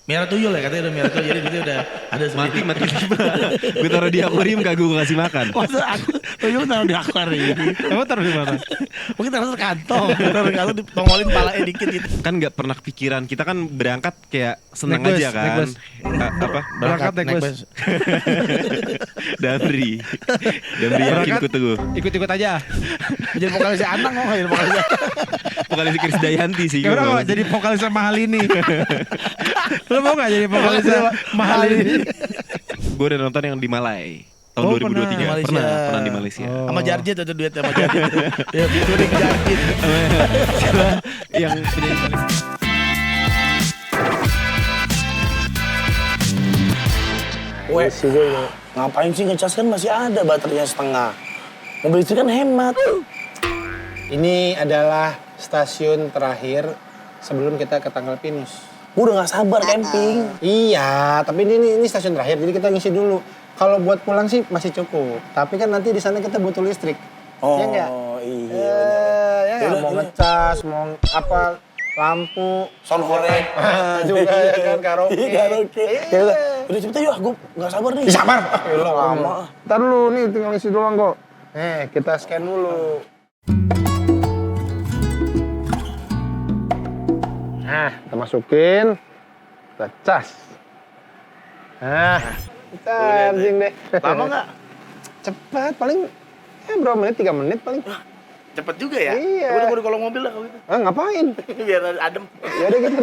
Merah tuyul ya katanya udah merah tuyul jadi dia udah ada sendiri. Mati gue taruh di akuarium kagak gue kasih makan. Masa aku tuyul taruh di akuarium. Emang taruh di mana? Mungkin taruh di kantong, taruh di kantong ditongolin palanya dikit gitu. Kan nggak pernah kepikiran, kita kan berangkat kayak seneng Naik bus, aja kan. naik bus. Apa? Berangkat naik bus. Damri yakin Berangkat. ku teguh. Ikut-ikut aja. Jadi vokalisnya Anang mau nggak jadi vokalisnya? Vokalis Chris Dayanti sih. Ya udah kok jadi vokalis mahal ini. Lo mau gak jadi vokalis mahal ini? Gue udah nonton yang di Malai tahun Oh, 2023. Malaysia. Pernah di Malaysia. Oh. Sama Jarjet ada duet sama Jarjet. Ya featuring Jarjet. Siapa yang penyanyi paling Weh, ngapain sih ngecas kan masih ada baterainya setengah. Mobil listrik kan hemat. Ini adalah stasiun terakhir sebelum kita ke Tanggal Pinus. Gue udah gak sabar camping. Iya, tapi ini stasiun terakhir, jadi kita ngisi dulu. Kalau buat pulang sih masih cukup. Tapi kan nanti di sana kita butuh listrik. Oh ya enggak? iya. Ya nggak? Mau ngecas, mau apa, lampu, Sound horeg. juga ya kan, karaoke. Karaoke. Iya. Udah cepet yuk, gue gak sabar nih. Sabar. Lama. Ntar dulu nih, tinggal isi doang kok. Kita scan dulu. Nah, kita masukin. Kita cas. Nah, kita charging deh. Lama gak? Cepat, paling berapa menit? 3 menit paling. Cepet juga ya? Iya. Udah gue di kolong mobil lah kalau gitu. Ngapain? Biar adem. Ya udah gitu.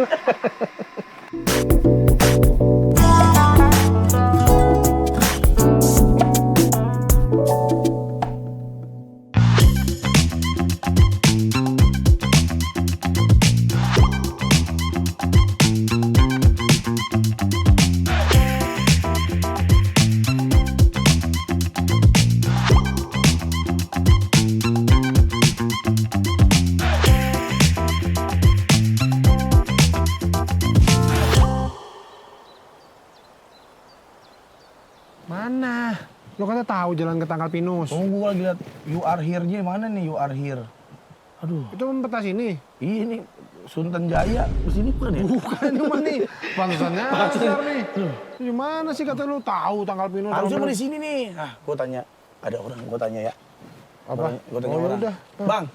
Mana? Lo katanya tahu jalan ke Tanggal Pinus. Oh, gue lagi liat You Are Here-nya mana nih You Are Here? Aduh, Itu kan peta sini. ini Sunten Jaya. Kesini bukan ya? Bukan ini mah nih. Pantesannya nyasar nih. Gimana sih kata lu tahu Tanggal Pinus? Harusnya mau di sini nih. Nah, gue tanya. Ada orang gue tanya ya. Apa? Gue tanya Oh, orang. yaudah. Bang.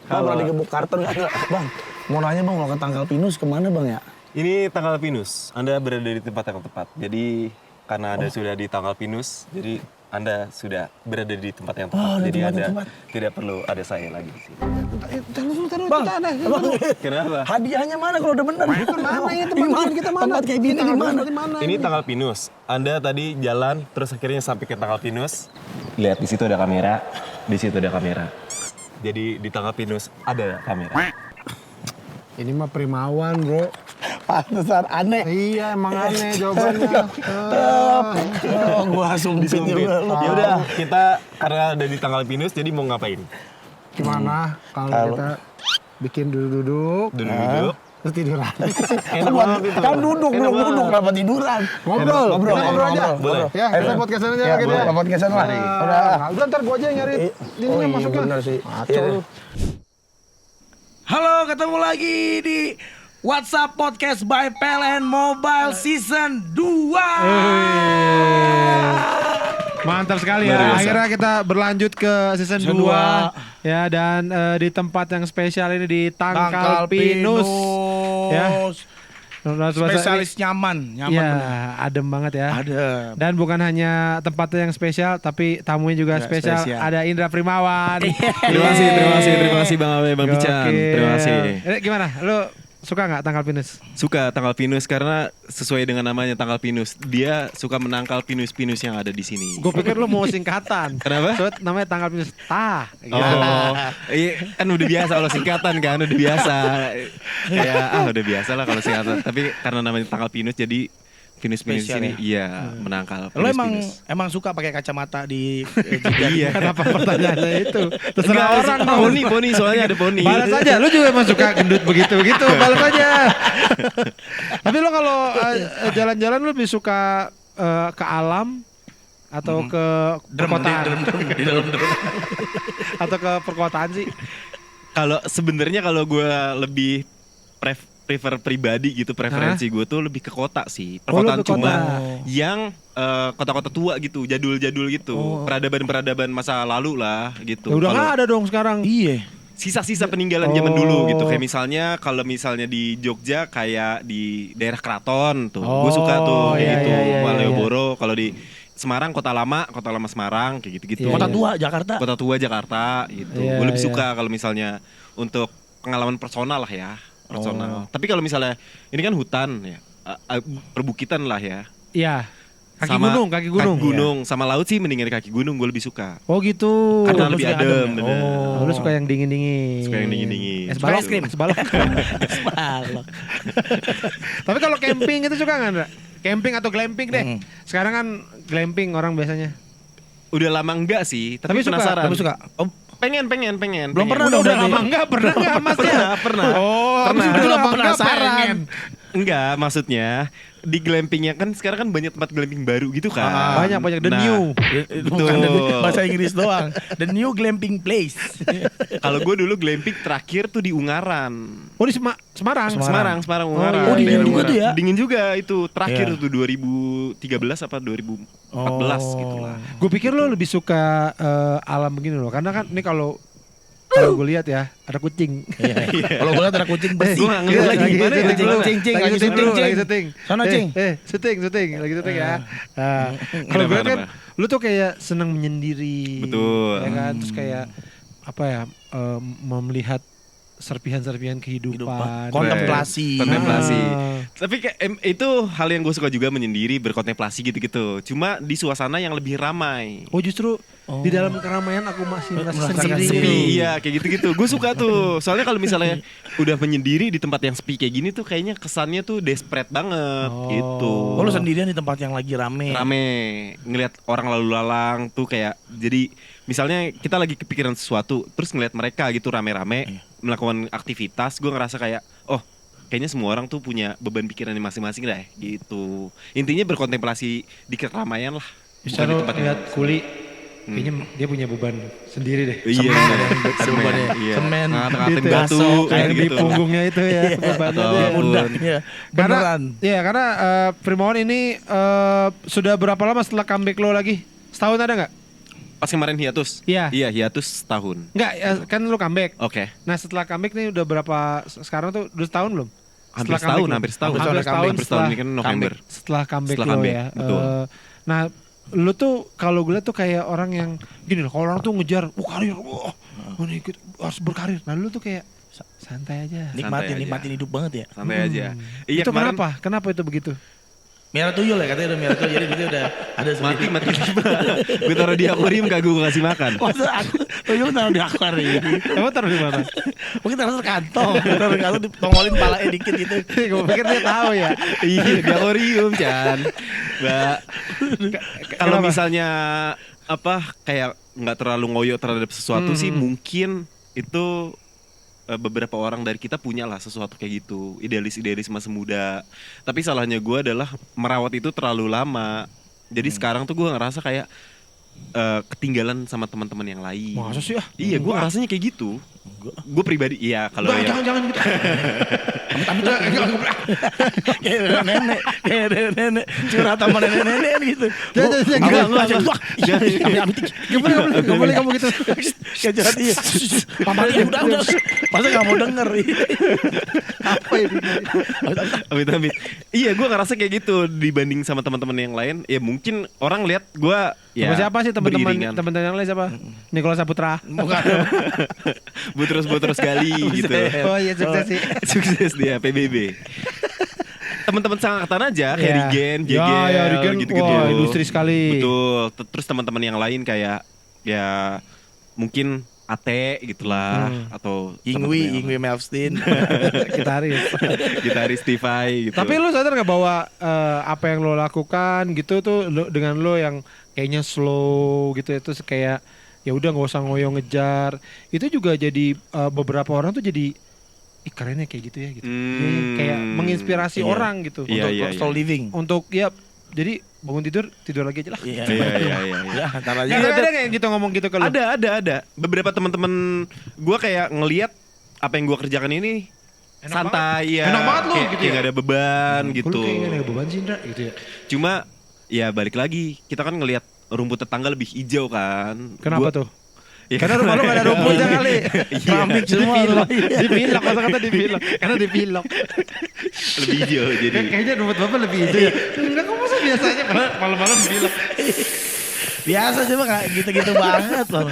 Bang, pernah digebuk karton nggak? Bang, mau nanya bang, mau ke Tanggal Pinus kemana bang ya? Ini Tanggal Pinus. Anda berada di tempat yang tepat. Jadi karena Anda sudah di Tanggal Pinus, jadi Anda sudah berada di tempat yang tepat. Oh, di jadi tempat Anda yang tepat. tidak perlu ada saya lagi di sini. Taruh Bang, kita ada. bang, Kenapa? hadiahnya mana kalau udah bener? Bukan mana ini tempat kita mana? Tempat kayak gini di mana? Ini Tanggal Pinus. Anda tadi jalan terus akhirnya sampai ke Tanggal Pinus. Lihat di situ ada kamera, di situ ada kamera. Jadi di Tanggal Pinus ada kamera. Ini mah primawan, bro. Pantesan aneh. Iya, emang aneh jawabannya. Oh, gua sumpit juga. Ya udah, kita karena ada di Tanggal Pinus jadi mau ngapain? Gimana kalau kita bikin duduk-duduk, Duduk-duduk. terus tiduran? Enak banget itu. Kan duduk, belum duduk, kenapa tiduran? Ngobrol, Ngobrol, kita ngobrol aja. Boleh. Ya, kita podcastan aja Ya, gitu boleh, ya. podcastan lah. Udah, ntar gua aja yang nyari ininya Oh iya, masuknya. bener sih. Ngaco Iya. lu. Halo, ketemu lagi di WhatsApp Podcast by PLN Mobile Season 2. Mantap sekali ya. Luar biasa. Akhirnya kita berlanjut ke season Season 2. Ya, dan di tempat yang spesial ini di Tanggal Pinus. Ya. Spesialis nyaman Ya, bener. adem banget ya. Ada. Dan bukan hanya tempatnya yang spesial, tapi tamunya juga Ya, spesial. spesial. Ada Indra Primawan. Terima kasih Bang Abe, Bang Pican. Gokil. Terima kasih. Gimana? Lu suka nggak Tanggal Pinus? Suka Tanggal Pinus karena sesuai dengan namanya Tanggal Pinus. Dia suka menangkal pinus-pinus yang ada di sini. Gue pikir lu mau singkatan. Kenapa? Soalnya namanya Tanggal Pinus. Tah. Oh, iya kan udah biasa kalau singkatan kan, udah biasa. Ya, udah biasa lah kalau singkatan. Tapi karena namanya Tanggal Pinus jadi pinus-pinus di Spesial sini, ya? iya menangkal Lo pinus-pinus. emang suka pakai kacamata di Iya. Kenapa pertanyaannya itu? Terserah Enggak, orang dong. Poni, soalnya ada poni. Balas aja, lu juga emang suka gendut begitu, balas aja. Tapi lu kalau jalan-jalan lu lebih suka ke alam atau ke perkotaan? di dalam drum. Atau ke perkotaan sih? Kalau sebenarnya kalau gue lebih prefer pribadi gitu, preferensi gue tuh lebih ke kota sih. Oh, lu Perkotaan ke cuma kota. yang kota-kota tua gitu, jadul-jadul gitu. Peradaban-peradaban masa lalu lah gitu. Ya udah Kalau nggak ada dong sekarang. Iya. sisa-sisa peninggalan zaman dulu gitu. Oh. Kayak misalnya kalau misalnya di Jogja kayak di daerah Keraton tuh. Gue Oh, suka tuh kayak iya, gitu. iya, iya, iya. Malioboro. Kalau di Semarang Kota Lama Semarang kayak gitu-gitu. Iya, Kota iya. tua Jakarta. Kota tua Jakarta gitu. Iya, Gue lebih iya. suka kalau misalnya untuk pengalaman personal lah ya, personal. Tapi kalau misalnya ini kan hutan ya, perbukitan lah ya. Iya. Kaki Sama gunung. Kaki gunung sama laut sih mendingan kaki gunung gue lebih suka. Oh gitu. Karena lu lebih suka adem, adem ya? bener. Oh, lu suka yang dingin-dingin. Suka yang dingin-dingin. Es balok. Es krim. Es balok. Balok. Tapi kalau camping itu suka nggak, Ndra? Camping atau glamping deh. Sekarang kan glamping orang biasanya. Udah lama enggak sih, tapi, Tapi suka, penasaran. Tapi suka. Oh, Pengen. Belum pernah Udah dong berarti. lama enggak? Pernah enggak Mas? Pernah. Oh, Pernah. habis udah lama enggak Penasaran. pengen. Enggak, maksudnya di glampingnya kan sekarang kan banyak tempat glamping baru gitu kan. Banyak the Nah, new. Bukan Betul. bahasa Inggris doang. The new glamping place. Kalau gue dulu glamping terakhir tuh di Ungaran. Oh di Semarang. Semarang Oh, Ungaran. iya, Oh, dingin Daerah juga Ungaran. tuh ya? Dingin juga itu. Terakhir Iya. tuh 2013 apa 2014 gitu lah. Gue pikir lo lebih suka alam begini loh, karena kan ini kalau gue lihat ya ada kucing. Kalau gue liat ada kucing bersih. Gua nggak ngeliat lagi. Gimana ya? Cing, lagi syuting. Sana, Cing. Syuting, lagi syuting ya. Nah, kalau gue kan, lu tuh kayak seneng menyendiri. Betul. Ya kan, terus kayak apa ya, melihat serpihan-serpihan kehidupan. Kontemplasi. Kontemplasi. Ah. Tapi kayak itu hal yang gue suka juga, menyendiri, berkontemplasi gitu-gitu. Cuma di suasana yang lebih ramai. Oh justru di dalam keramaian aku masih merasa Merasakan sendiri. Sepi, iya kayak gitu-gitu. Gue suka tuh. Soalnya kalau misalnya udah menyendiri di tempat yang sepi kayak gini tuh kayaknya kesannya tuh desperate banget gitu. Oh, lu sendirian di tempat yang lagi rame. Rame, ngelihat orang lalu lalang tuh kayak, jadi misalnya kita lagi kepikiran sesuatu terus ngelihat mereka gitu rame-rame melakukan aktivitas, gue ngerasa kayak oh kayaknya semua orang tuh punya beban pikiran masing-masing deh gitu. Intinya berkontemplasi di keramaian lah. Bisa Bukan di lo tempat yang lihat Kuli, kayaknya dia punya beban sendiri deh. iya, Semen, iya. semen, Ngatain gitu ya. batu Kayak kayak di gitu. punggungnya itu ya, bebannya Atau dia. apapun. Pundaknya. Beneran. Karena Primawan ini sudah berapa lama setelah comeback lo lagi? Setahun ada nggak? Pas kemarin hiatus. Iya. Iya, hiatus setahun. Nggak, kan lo comeback. Oke. Nah setelah comeback nih udah berapa, sekarang tuh udah setahun belum? Hampir Setelah comeback setahun, lo? hampir setahun. Hampir setahun Ini kan November. setelah comeback Setelah lo comeback, ya. betul. Nah lu tuh kalau gue liat tuh kayak orang yang gini loh, kalau orang tuh ngejar karir, ini ikut harus berkarir. Nah lu tuh kayak santai aja. Santai aja. Nikmatin hidup banget ya. Santai aja. Iya, Itu kemarin kenapa? Kenapa itu begitu? Merah tuyul ya, katanya udah merah tuyul, jadi dia udah ada sendiri. mati. Gue taruh di akuarium kagak gue kasih makan. Masa aku tuyul taruh di akuarium. Emang taruh di mana? Mungkin taruh di kantong, taruh di kantong ditongolin palanya dikit gitu. Gue pikir dia tahu ya. Iya, di akuarium, Chan. Mbak. Kalau Kenapa? misalnya apa kayak nggak terlalu ngoyo terhadap sesuatu sih, mungkin itu beberapa orang dari kita punya lah sesuatu kayak gitu, idealis masa muda. Tapi salahnya gue adalah merawat itu terlalu lama. Jadi sekarang tuh gue ngerasa kayak ketinggalan sama teman-teman yang lain. Masa sih ya? Iya, gue ngerasanya kayak gitu. Gue pribadi, iya kalau ya. Jangan gitu. Kayak nenek, curhat sama nenek-nenek gitu. Jangan. Gak boleh kamu gitu. Kayak curhat iya. Mama dia udah. Masa gak mau denger. Apa ini? Amit-amit. Iya, gue ngerasa kayak gitu dibanding sama teman-teman yang lain. Ya mungkin orang lihat gue ya Sama siapa sih beriringan. teman-teman yang lain siapa? Nikola Saputra. Bukan. Butros gali gitu. Oh iya sukses sih. Sukses dia PBB. Teman-teman seangkatan aja kayak Iya. Rigen, Ya, Jegel, Rigen, gitu-gitu. wah, industri sekali. Betul. Terus teman-teman yang lain kayak ya mungkin Ate gitulah atau Ingwi Melvstin. gitaris Tify gitu. Tapi lu sadar gak bahwa apa yang lo lakukan gitu tuh dengan lo yang kayaknya slow gitu itu kayak ya udah nggak usah ngoyo ngejar, itu juga jadi beberapa orang tuh jadi kerennya kayak gitu ya gitu. Jadi kayak menginspirasi Iya. orang gitu Iya, Untuk iya, slow living. untuk ya jadi bangun tidur lagi aja lah. Iya. Iya. Ya, ntar aja. Gak ada yang gitu ngomong gitu ke lu? Ada. Beberapa teman-teman gue kayak ngelihat apa yang gue kerjakan ini santai ya. Enak banget lu, kayak, gitu kayak ya? gak ada beban Kok gitu. lu kayak gak ada beban sih Indra gitu ya. Cuma ya balik lagi, kita kan ngelihat rumput tetangga lebih hijau kan. Kenapa Gua- tuh? Ya, Karena rumah lu gak ada rumputnya kali. Keramik semua lu. Dipilok, kata-kata dipilok. Karena dipilok. lebih hijau jadi. Kayaknya rumput bapak lebih hijau ya. Enggak, kok masa biasanya malam-malam dipilok. Biasa cuma gak gitu-gitu banget loh.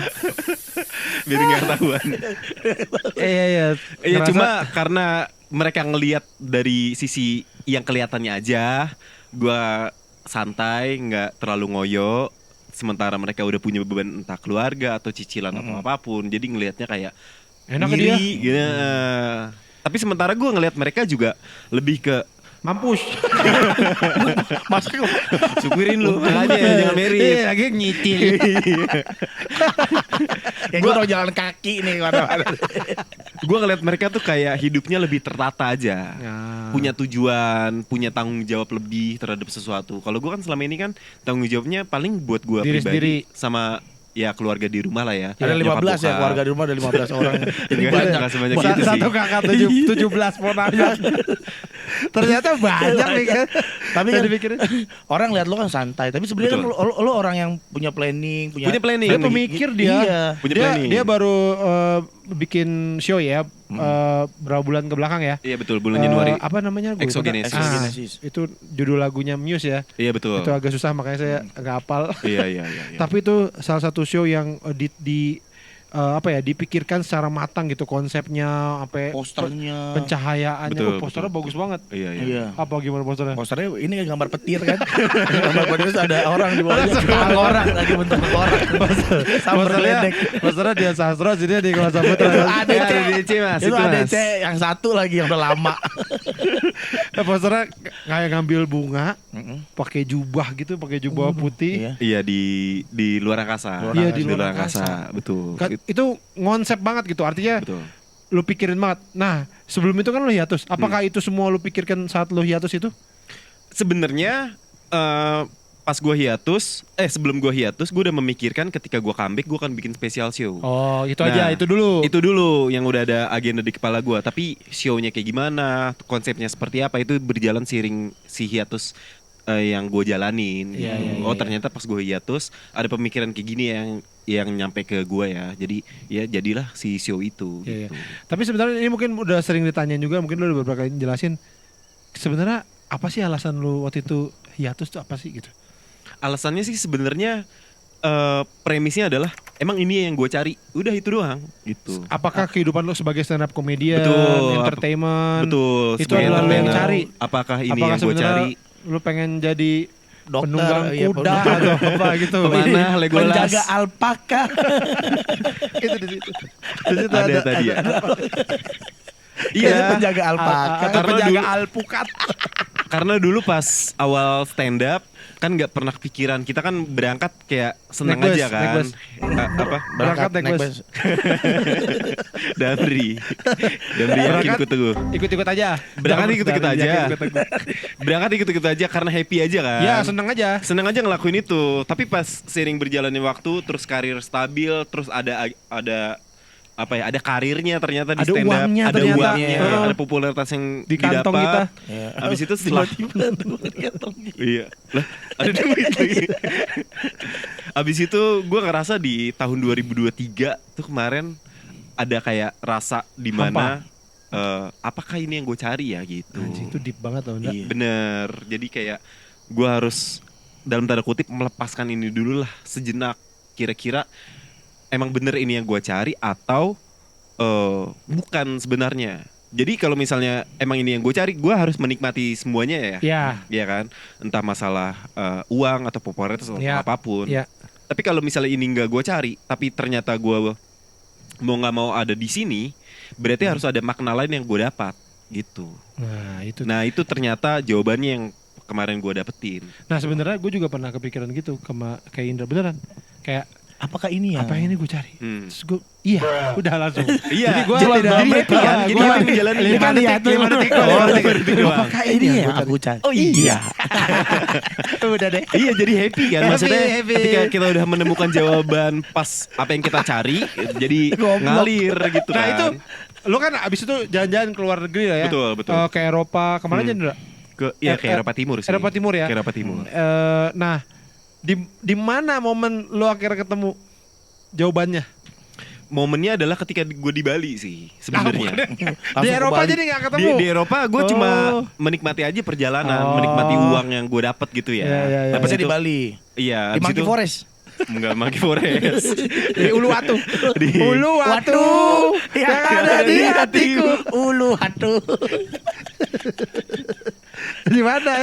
Biar nggak ketahuan. Iya. Iya Ngerasa- cuma karena mereka ngelihat dari sisi yang kelihatannya aja, gua santai, nggak terlalu ngoyo. Sementara mereka udah punya beban entah keluarga atau cicilan atau apapun, jadi ngelihatnya kayak Enak ke dia. gitu. Tapi sementara gua ngelihat mereka juga lebih ke Mampus. syukurin lu, makanya jangan merit. Iya, lagi nyicil. Ya gue jalan kaki nih mana-mana. Gua ngelihat mereka tuh kayak hidupnya lebih tertata aja. Punya tujuan, punya tanggung jawab lebih terhadap sesuatu. Kalau gua kan selama ini kan tanggung jawabnya paling buat gua Diri pribadi sendiri. sama ya keluarga di rumah lah ya. Ada Nyokap 15 ya, bokap. keluarga di rumah ada 15 orang. Jadi Enggak, banyak. enggak sebanyak itu sih. Satu kakak 17 ponakan. Ternyata banyak nih kan. Tapi kan dipikirin. orang lihat lo kan santai, tapi sebenarnya kan Betul. lo orang yang punya planning, Punya planning. Dia pemikir dia. Iya. Punya Dia planning. dia baru bikin show ya berapa bulan ke belakang ya. Iya betul, bulan Januari. Apa namanya? Gua lupa. Exogenesis. Exogenesis. Itu judul lagunya Muse ya. Iya betul. Itu agak susah makanya saya nggak hafal. Iya. Tapi itu salah satu show yang dipikirkan secara matang gitu konsepnya, sampai Posternya. pencahayaannya. Betul, Posternya betul. bagus banget. Iya. Iya. Apa gimana posternya? Posternya ini kan gambar petir kan. Gambar petir ada orang di bawahnya. Kepala orang lagi bentuk orang. Sama berledek. Posternya dia sastra, jadi di kelas Putra. Ada ADC, Mas, Itu itu, Mas. ADC yang satu lagi yang udah lama. Posternya kayak ngambil bunga, pakai jubah gitu, pakai jubah putih. Iya. Iya di luar angkasa. Iya, di luar angkasa. Betul. Itu konsep banget gitu, artinya Betul. lu pikirin banget. Nah, sebelum itu kan lu hiatus. Apakah itu semua lu pikirkan saat lu hiatus itu? Sebenarnya pas gua hiatus, sebelum gua hiatus, gua udah memikirkan ketika gua comeback gua akan bikin spesial show. Oh, itu Nah, aja, itu dulu. Itu dulu yang udah ada agenda di kepala gua. Tapi show-nya kayak gimana, konsepnya seperti apa itu berjalan seiring si hiatus yang gue jalanin. Iya, gitu. iya, Ternyata pas gue hiatus ada pemikiran kayak gini yang nyampe ke gue ya. Jadi ya jadilah si show itu. Iya, Gitu. Tapi sebenarnya ini mungkin udah sering ditanyain juga, mungkin lu udah beberapa kali jelasin. Sebenarnya apa sih alasan lu waktu itu hiatus tuh apa sih gitu? Alasannya sih sebenarnya premisnya adalah emang ini yang gue cari. Udah itu doang gitu. Apakah kehidupan lu sebagai stand up comedian, Betul, entertainment, Betul. itu sebagai adalah lu yang entertainer, cari? Apakah ini Apakah yang gue sebenarnya cari? lu pengen jadi Dokter, penunggang iya, kuda atau apa gitu? Kemana Legolas? Penjaga alpaka. Itu di situ. Di situ Ada tadi ya. Iya, penjaga alpaka. Atau Karena penjaga dulu- alpukat. Karena dulu pas awal stand up kan nggak pernah kepikiran, kita kan berangkat kayak seneng Naik bus, aja kan. naik bus. Apa? Berangkat naik bus. Damri yakin Berangkat, ku teguh. Ikut-ikut aja. Berangkat ikut-ikut Dari aja. yakin ikut-ikut. Berangkat ikut-ikut aja karena happy aja kan. Ya, seneng aja. Seneng aja ngelakuin itu. Tapi pas seiring berjalannya waktu, terus karir stabil, terus ada apa ya? Ada karirnya ternyata di Ada stand up, uangnya ada ternyata. uangnya, Heeh. ada popularitas yang Di kantong didapat. kita. Iya. Habis itu setelah iya, lah ada duit lagi. Abis itu gue ngerasa di tahun 2023 tuh kemarin ada kayak rasa di mana apakah ini yang gue cari ya gitu. Anjing, itu deep banget loh, Nda. Iya. Bener. Jadi kayak gue harus dalam tanda kutip melepaskan ini dulu lah sejenak. Kira-kira emang bener ini yang gue cari atau bukan sebenarnya. Jadi kalau misalnya emang ini yang gue cari, gue harus menikmati semuanya ya. Ya. Iya kan, entah masalah uang atau popularitas atau Ya. apapun. Ya. Tapi kalau misalnya ini nggak gue cari, tapi ternyata gue mau nggak mau ada di sini, berarti harus ada makna lain yang gue dapat gitu. Nah, itu. Nah itu ternyata jawabannya yang kemarin gue dapetin. Nah, sebenarnya gue juga pernah kepikiran gitu kayak Indra beneran. Kayak Apakah ini ya? apa yang ini gue cari? Hmm. Terus gue, iya, udah langsung. Iya, Jadi gue jadi dalam happy kan? Jadi happy menjalani. 5 detik, 5 detik. Oh, 5 detik doang. Apakah ini ya aku cari? Oh iya. Udah deh. Iya jadi happy kan, maksudnya Happy. ketika kita udah menemukan jawaban pas apa yang kita cari, jadi Goblok. ngalir gitu Nah, kan. itu Lu kan abis itu jalan-jalan ke luar negeri lah ya. Betul. Ke Eropa, kemana aja Ndra? Ke Eropa Timur sih. Eropa Timur ya. Ke Eropa Timur. Nah, di mana momen lu akhirnya ketemu jawabannya? Momennya adalah ketika gue di Bali sih sebenarnya. Di Eropa jadi nggak ketemu. Di Eropa gue cuma Oh. menikmati aja perjalanan, menikmati uang yang gue dapat gitu ya. Iya. Tapi Habis saya di itu- Bali. Iya. Di habis Monkey itu- Forest. Enggak, Monkey Forest. Di Uluwatu. Di- Uluwatu. Yang ada di hatiku. Ulu hatu. Di mana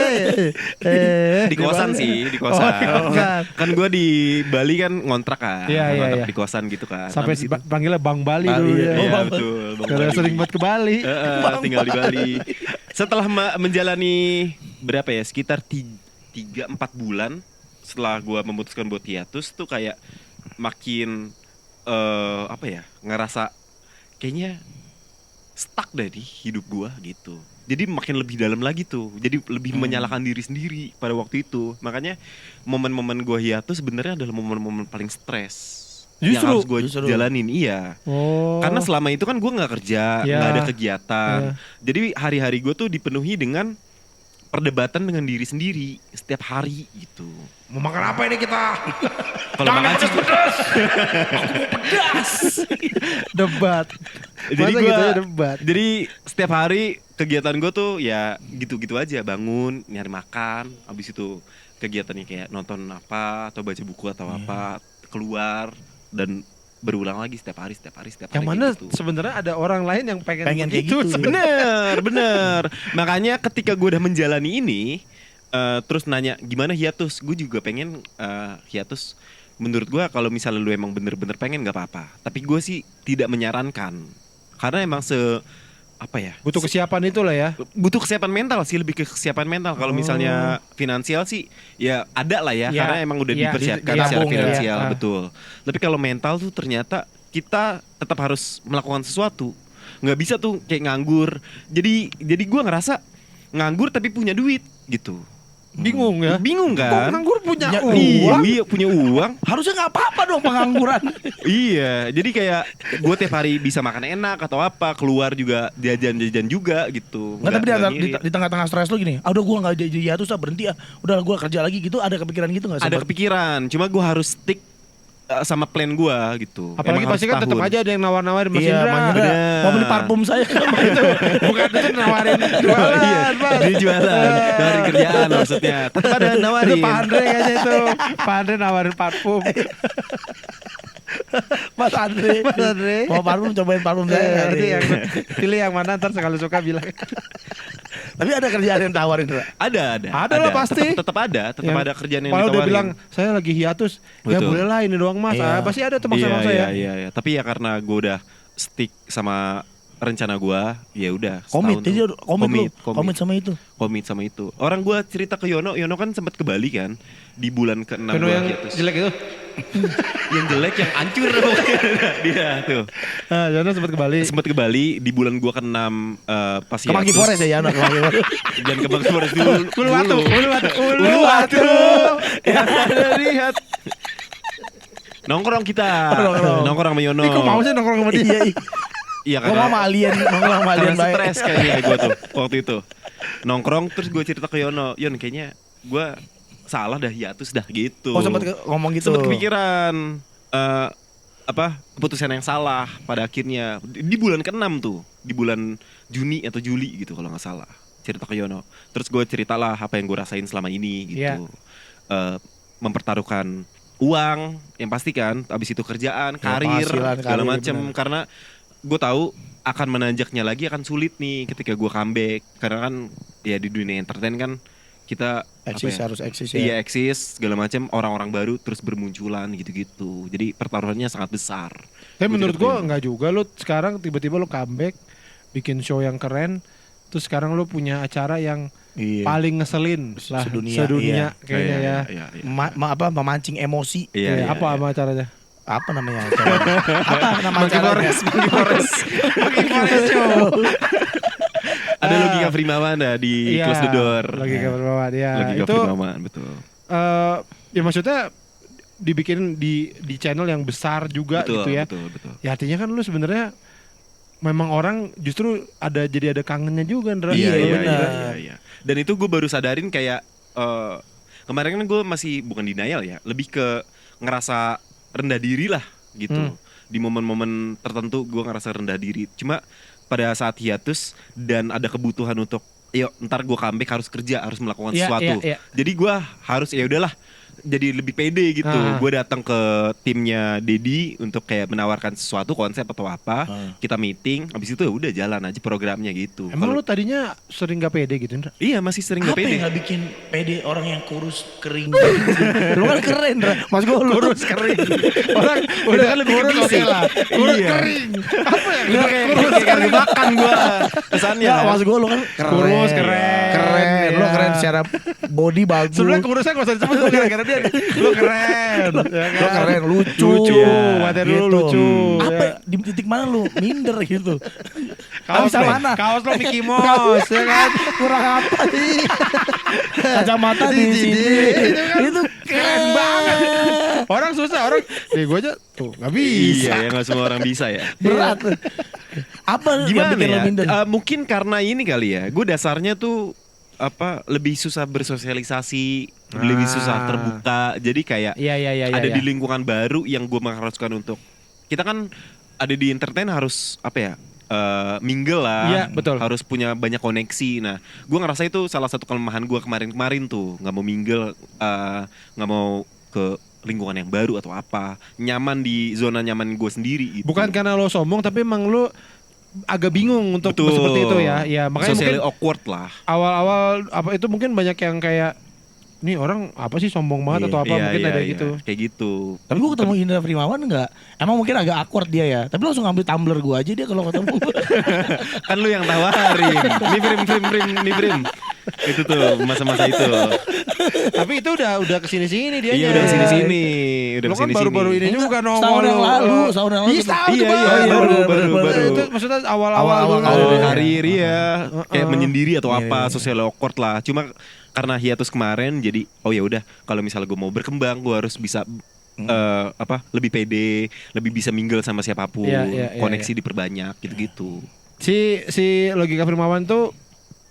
Di kosan sih, di kosan. Oh, di kosan. Kan gue di Bali kan ngontrak kan. Iya, Ngontrak iya. di kosan gitu kan. Sampai Habis itu- panggilnya Bang Bali Bali, dulu ya. Iya Bang. betul. Bang Karena Bali. sering banget ke Bali. Tinggal di Bali. Setelah menjalani berapa ya, sekitar 3-4 bulan setelah gue memutuskan buat hiatus tuh kayak makin ngerasa kayaknya stuck deh di hidup gue gitu. Jadi makin lebih dalam lagi tuh. Jadi lebih menyalahkan diri sendiri pada waktu itu. Makanya momen-momen gue hiatus sebenarnya adalah momen-momen paling stres. Yang Justru? harus gue Justru. jalanin, iya. Oh. Karena selama itu kan gue nggak kerja, Iya. nggak ada kegiatan. Iya. Jadi hari-hari gue tuh dipenuhi dengan perdebatan dengan diri sendiri setiap hari gitu. mau makan apa ini kita? Kalau makan sih, Debat. jadi Masa gue, gitu aja debat. jadi setiap hari kegiatan gue tuh ya gitu-gitu aja, bangun, nyari makan, habis itu kegiatannya kayak nonton apa atau baca buku atau apa, keluar dan berulang lagi setiap hari. Yang mana gitu. sebenarnya ada orang lain yang pengen Pengen kayak begitu. gitu. Bener. Makanya ketika gue udah menjalani ini, terus nanya gimana hiatus, gue juga pengen hiatus. Menurut gue kalau misalnya lu emang bener-bener pengen nggak apa-apa. Tapi gue sih tidak menyarankan, karena emang Butuh kesiapan itu lah ya. butuh kesiapan mental sih, lebih ke kesiapan mental. Kalau misalnya finansial sih ya ada lah ya, Ya, karena emang udah ya, dipersiapkan ditabung secara ya. finansial, Ah. betul. Tapi kalau mental tuh ternyata kita tetap harus melakukan sesuatu. Nggak bisa tuh kayak nganggur. Jadi gue ngerasa nganggur tapi punya duit gitu. Bingung ya. Bingung Kok kan? nganggur punya Ya, uang? Iya, punya uang. Harusnya nggak apa-apa dong pengangguran. Iya, jadi kayak gue tiap hari bisa makan enak atau apa, keluar juga jajan-jajan juga gitu. Nggak, tapi nggak ngirit. di tengah-tengah stres lu gini, udah gue nggak jadi hiatus lah, berhenti ah. Udah gue kerja lagi gitu, ada kepikiran gitu nggak? Ada kepikiran, cuma gue harus stick sama plan gue gitu. Apalagi Emang pasti harus kan tetap tahun. aja ada yang nawar-nawarin Mas Iya, Indra. Mas Indra. Bener. Mau beli parfum saya. Itu bukan itu nawarin jualan, Iya, Mas. dia jualan, nawarin kerjaan maksudnya. Tetap ada Itu nawarin. Pak Andre kayaknya itu. Pak Andre nawarin parfum. Mas Andre. Mas Andre. Mau parfum, cobain parfum saya. Nanti yang pilih yang mana ntar sekali suka bilang. Tapi ada kerjaan yang tawarin, Ra? Ada. Ada lah pasti. Tetap ada kerjaan yang Kalau ditawarin. dia bilang saya lagi hiatus, ya Betul. boleh lah ini doang Mas. Iya. Ah, pasti ada tuh maksa-maksa ya. Iya. Tapi ya karena gue udah stick sama rencana gue, ya udah. Komit, setahun jadi tuh. komit sama itu. Komit sama itu. Orang gue cerita ke Yono kan sempat ke Bali kan di bulan ke-6 Penuh gua yang hiatus. jelek itu. Yang jelek, yang hancur pokoknya. Dia tuh. Ah, Jono sempat ke Bali. Sempat ke Bali di bulan gua ke-6 pas Ke Monkey Forest ya, Yana, ke Monkey Forest. Jangan ke Monkey Forest dulu. Uluwatu. Uluwatu. Yang ada lihat. Nongkrong kita. Nongkrong sama Yono. Ih, kok mau sih nongkrong sama dia? Iya, iya. Iya Gue mau sama alien, nongkrong sama alien karena baik. stres kayaknya gue tuh waktu itu. Nongkrong terus gue cerita ke Yono, Yon kayaknya gue salah dah hiatus dah gitu. Oh, sempat ngomong gitu. Sempet kepikiran keputusan yang salah pada akhirnya di bulan ke-6 tuh, di bulan Juni atau Juli gitu kalau nggak salah. Cerita ke Yono. Terus gue ceritalah apa yang gue rasain selama ini gitu. Iya. Mempertaruhkan uang yang pasti kan, abis itu kerjaan, Ya, karir, penghasilan, segala karir, macem. bener. Karena gue tahu akan menanjaknya lagi akan sulit nih ketika gue comeback. Karena kan ya di dunia entertain kan kita Eksis, harus eksis ya. Iya eksis segala macam, orang-orang baru terus bermunculan gitu-gitu. Jadi pertaruhannya sangat besar. Tapi Gua menurut tidak gua terima. enggak juga lu sekarang tiba-tiba lu comeback bikin show yang keren terus sekarang lu punya acara yang Iya. paling ngeselin lah Sedunia, sedunia iya. kayaknya ya. Iya. Memancing emosi. Iya, Apa sama acaranya? Apa namanya acaranya? Apa nama Monkey acaranya? Forest. Monkey Forest Show. Ada logika Primavera di Iya, Close the Door. Logika Primavera ya. Logika Itu Primavera, betul. ya maksudnya dibikin di channel yang besar juga Betul, gitu ya. betul. Ya artinya kan lu sebenarnya memang orang justru jadi ada kangennya juga, Ndra. Iya. Dan itu gue baru sadarin kayak kemarin kan gue masih bukan denial ya, lebih ke ngerasa rendah diri lah gitu. Di momen-momen tertentu gue ngerasa rendah diri. Cuma pada saat hiatus dan ada kebutuhan untuk, yuk ntar gue comeback harus kerja, harus melakukan sesuatu. Jadi gue harus ya udahlah, jadi lebih pede gitu. Gue datang ke timnya Dedi untuk kayak menawarkan sesuatu konsep atau apa. Kita meeting, habis itu ya udah jalan aja programnya gitu. Emang lu tadinya sering gak pede gitu, Ndra? Iya, masih sering Apa gak pede. yang gak bikin pede orang yang kurus kering? Lu kan keren, Ra. Mas gue kurus kering. Orang udah kan lebih kurus ke fisik. oke lah. Kurus Iya. kering. Apa ya? Itu kayak makan gue kesannya. Ya, mas gue lu kan keren. Kurus, keren. Keren. Lu Ya. keren secara body bagus. Sebenarnya kurusnya gak usah disebut gara-gara dia. Lu keren. Ya kan? Lu keren, lucu. Lucu, materi lu lucu. Apa Ya. di titik mana lu minder gitu? Kaos Bisa lo, mana? kaos lo Mickey Mouse, ya kan? Kurang apa sih? Kacamata di sini. Itu keren banget. Orang susah, orang gue aja tuh gak bisa. Iya, ya nggak semua orang bisa ya. Berat. Apa yang Gimana bikin ya? lo minder? Mungkin karena ini kali ya. Gue dasarnya tuh lebih susah bersosialisasi, lebih susah terbuka. Jadi kayak Iya. ada di lingkungan baru yang gue mengharuskan untuk, kita kan ada di entertain harus mingle lah, Iya, betul. harus punya banyak koneksi. Nah, gue ngerasa itu salah satu kelemahan gue kemarin tuh, nggak mau mingle, nggak mau ke lingkungan yang baru atau apa, nyaman di zona nyaman gue sendiri gitu. Bukan karena lo sombong, tapi emang lo agak bingung untuk Betul. seperti itu ya. Ya makanya Socially mungkin awkward lah. awal-awal apa itu mungkin banyak yang kayak, nih orang apa sih sombong banget atau apa, mungkin ada gitu. Kayak gitu. Tapi gue ketemu Indra Primawan enggak. Emang mungkin agak awkward dia ya. Tapi langsung ngambil tumbler gue aja dia kalau ketemu. Kan lu yang tawarin. Nih Brim. Itu tuh masa-masa itu. Tapi itu udah kesini-sini dia. Iya udah kesini-sini. Udah Lo kan kesini-sini. baru-baru ini juga nongol. Setahun yang lalu. Ih, setahun Iya, tuh, iya, Bang. baru. Itu maksudnya awal-awal Awal-awal dulu. Awal Iya. karir ya. Kayak menyendiri atau Iya, apa, iya. social awkward lah. Cuma karena hiatus kemarin jadi ya udah, kalau misalnya gue mau berkembang gue harus bisa lebih pede, lebih bisa mingle sama siapapun, Iya, koneksi iya. diperbanyak gitu-gitu. Si Logika Primawan tuh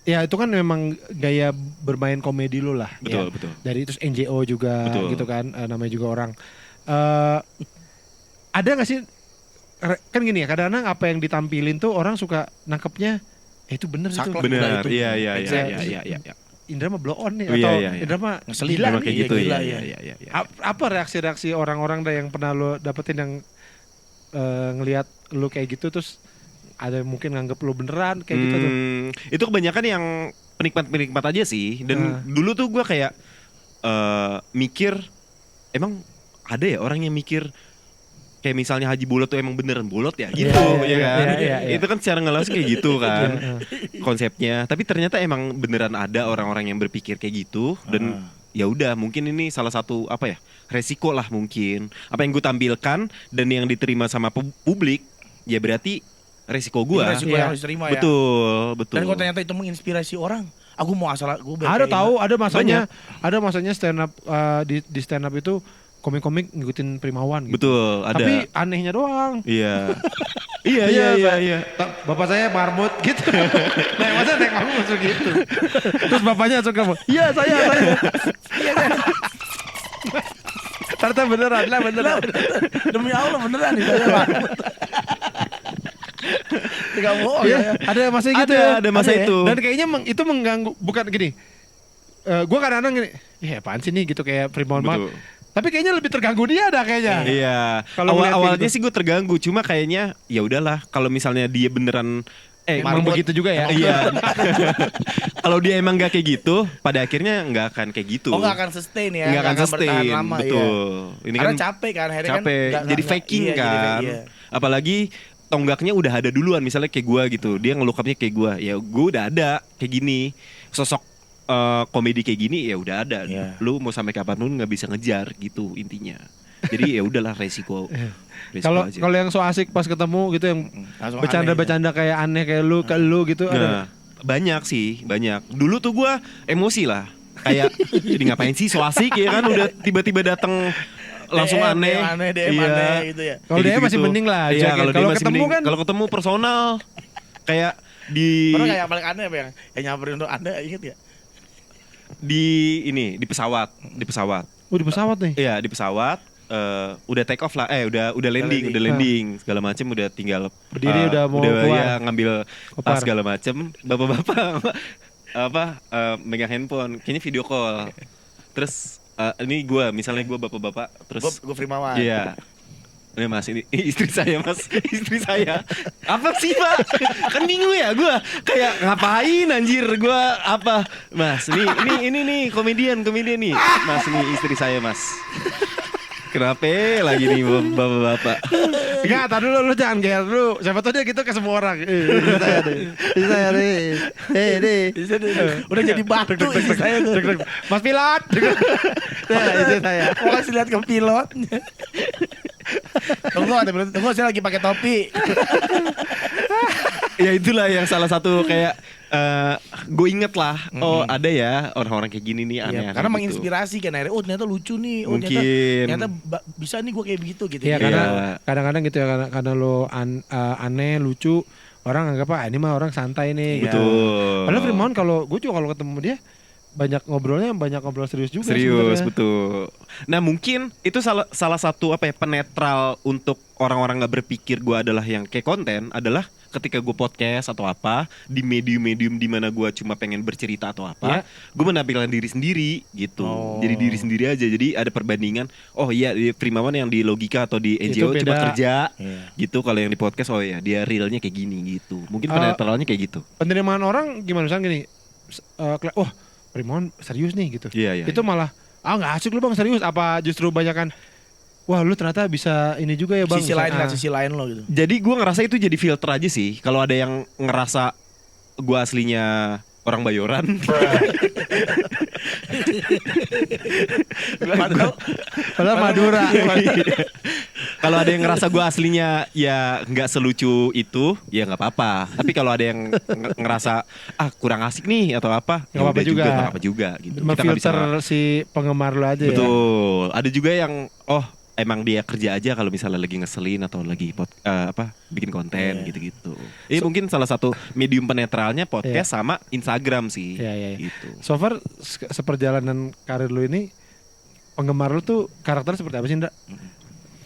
ya itu kan memang gaya bermain komedi lu lah. Betul, ya. betul. Dari terus NJO juga Betul. gitu kan, namanya juga orang. Ada gak sih, kan gini ya, kadang-kadang apa yang ditampilin tuh orang suka nangkepnya, itu bener itu. Saklek. Benar, itu. iya. Indra mah blow on nih, Oh, iya, atau iya. Indra mah Ngeselin gila Memang nih. kayak Iya, gitu gila, ya. iya. Iya. Apa reaksi-reaksi orang-orang dah yang pernah lo dapetin yang ngelihat lo kayak gitu, terus ada mungkin nganggep lo beneran kayak gitu tuh. Itu kebanyakan yang penikmat aja sih. Dan dulu tuh gue kayak mikir, emang ada ya orang yang mikir kayak misalnya Haji Bolot tuh emang beneran bolot ya gitu, ya kan? iya. Itu kan secara nggak langsung kayak gitu kan konsepnya. Tapi ternyata emang beneran ada orang-orang yang berpikir kayak gitu. Dan ya udah, mungkin ini salah satu resiko lah mungkin. Apa yang gue tampilkan dan yang diterima sama publik, ya berarti resiko gue. Resiko yang harus diterima ya. Betul. Dan kalau ternyata itu menginspirasi orang, aku mau gue Ada tahu, ada masanya stand up, di stand up itu komik-komik ngikutin Primawan gitu. Betul, ada. Tapi anehnya doang. Iya. Iya. Bapak saya marmut gitu. Masa naik marmut langsung gitu. Terus bapaknya langsung kamu, iya saya. Ternyata beneran. Demi Allah beneran nih saya marmut. Tidak bohong Iya, ya. ada masa gitu Ada, ya. ada masa ya. itu. Dan kayaknya itu mengganggu, bukan gini. Gue kadang-kadang gini, apaan sih nih gitu kayak Primawan banget. Betul. Tapi kayaknya lebih terganggu dia dah kayaknya. Iya. Kalau ngeliat kayak Awalnya gitu. sih gue terganggu, cuma kayaknya ya udahlah, kalau misalnya dia beneran Emang begitu juga ya. Iya. Kalau dia emang gak kayak gitu, pada akhirnya nggak akan kayak gitu. Oh nggak akan sustain ya. Nggak akan bertahan sustain. lama, Betul. iya. Ini Karena kan capek kan, akhirnya capek. kan Jadi faking iya, kan. jadi fake, iya. Apalagi tonggaknya udah ada duluan, misalnya kayak gue gitu. Dia ngelukapnya kayak gue. Ya gue udah ada kayak gini. Sosok komedi kayak gini ya udah ada. Iya. Lu mau sampai kapanpun nggak bisa ngejar gitu intinya. Jadi ya udahlah resiko. Kalau aja. yang so asik pas ketemu gitu yang Langsung bercanda-bercanda kayak aneh kayak lu ke lu gitu ada. Nah, banyak sih, banyak. Dulu tuh gue emosi lah. Kayak jadi ngapain sih so asik ya kan, udah tiba-tiba datang langsung aneh. DM aneh gitu ya. Kalau dia masih mending lah. Iya, Jacket. kalau dia Kalau masih ketemu mending. kan Kalau ketemu personal kayak di Pernah kayak paling aneh apa yang nyamperin untuk Anda inget ya? di pesawat, di pesawat nih. Iya, di pesawat udah take off lah, udah landing segala macem, udah tinggal Berdiri, udah mau keluar. ya, ngambil Kopar. tas segala macem, bapak-bapak megang handphone, kayaknya video call. Terus ini misalnya gue bapak-bapak, terus Gue Primawan. iya. Ini mas, ini istri saya mas, istri saya. Apa sih pak? Kan bingung ya gue. Kayak ngapain anjir gue apa? Mas, ini nih komedian nih. Mas, ini istri saya mas. Kenapa lagi nih bapak-bapak? Enggak, tar dulu, lu jangan gear dulu. Siapa tahu dia gitu ke semua orang. Ini saya nih. Nih. Udah jadi batu istri saya tuh. Mas pilot. Nah, itu saya. Mau kasih lihat ke pilotnya. Tunggu, saya lagi pakai topi. Ya itulah yang salah satu kayak gue inget lah. Oh ada ya orang-orang kayak gini nih aneh. Iya, karena menginspirasi kan akhirnya. Oh ternyata lucu nih. Oh Mungkin. ternyata bisa nih gue kayak begitu gitu. Iya, ya. karena kadang-kadang gitu ya, karena lo aneh, lucu, orang anggap ini mah orang santai nih. Gitu. Betul. Padahal Primawan gue juga kalau ketemu dia banyak ngobrol serius juga. Serius, sebenarnya. betul. Nah mungkin itu salah satu penetral untuk orang-orang nggak berpikir gue adalah yang kayak konten adalah ketika gue podcast atau apa di medium-medium di mana gue cuma pengen bercerita atau apa, gue menampilkan diri sendiri gitu. Jadi diri sendiri aja. Jadi ada perbandingan. Oh iya, di Primawan yang di Logika atau di NGO Itu cuma beda. kerja gitu. Kalau yang di podcast oh ya dia realnya kayak gini gitu. Mungkin penetralnya kayak gitu. Penerimaan orang gimana, misalnya gini, Primawan serius nih gitu. Iya. Itu malah nggak asik lu bang serius, apa justru banyakan wah lu ternyata bisa ini juga ya bang. Sisi lain lo gitu. Jadi gue ngerasa itu jadi filter aja sih. Kalau ada yang ngerasa gue aslinya orang Bayoran, Padahal Madura. kalau ada yang ngerasa gue aslinya ya nggak selucu itu, ya nggak apa-apa. Tapi kalau ada yang ngerasa kurang asik nih atau apa, Nggak apa-apa juga. nggak apa-apa juga gitu. Kita nggak bisa. Memfilter si penggemar lu aja ya. Betul. Ada juga yang emang dia kerja aja kalau misalnya lagi ngeselin atau lagi bikin konten gitu-gitu. Ini mungkin salah satu medium penetralnya podcast sama Instagram sih. Iya. Gitu. So far seperjalanan karir lu ini, penggemar lu tuh karakternya seperti apa sih, Ndra?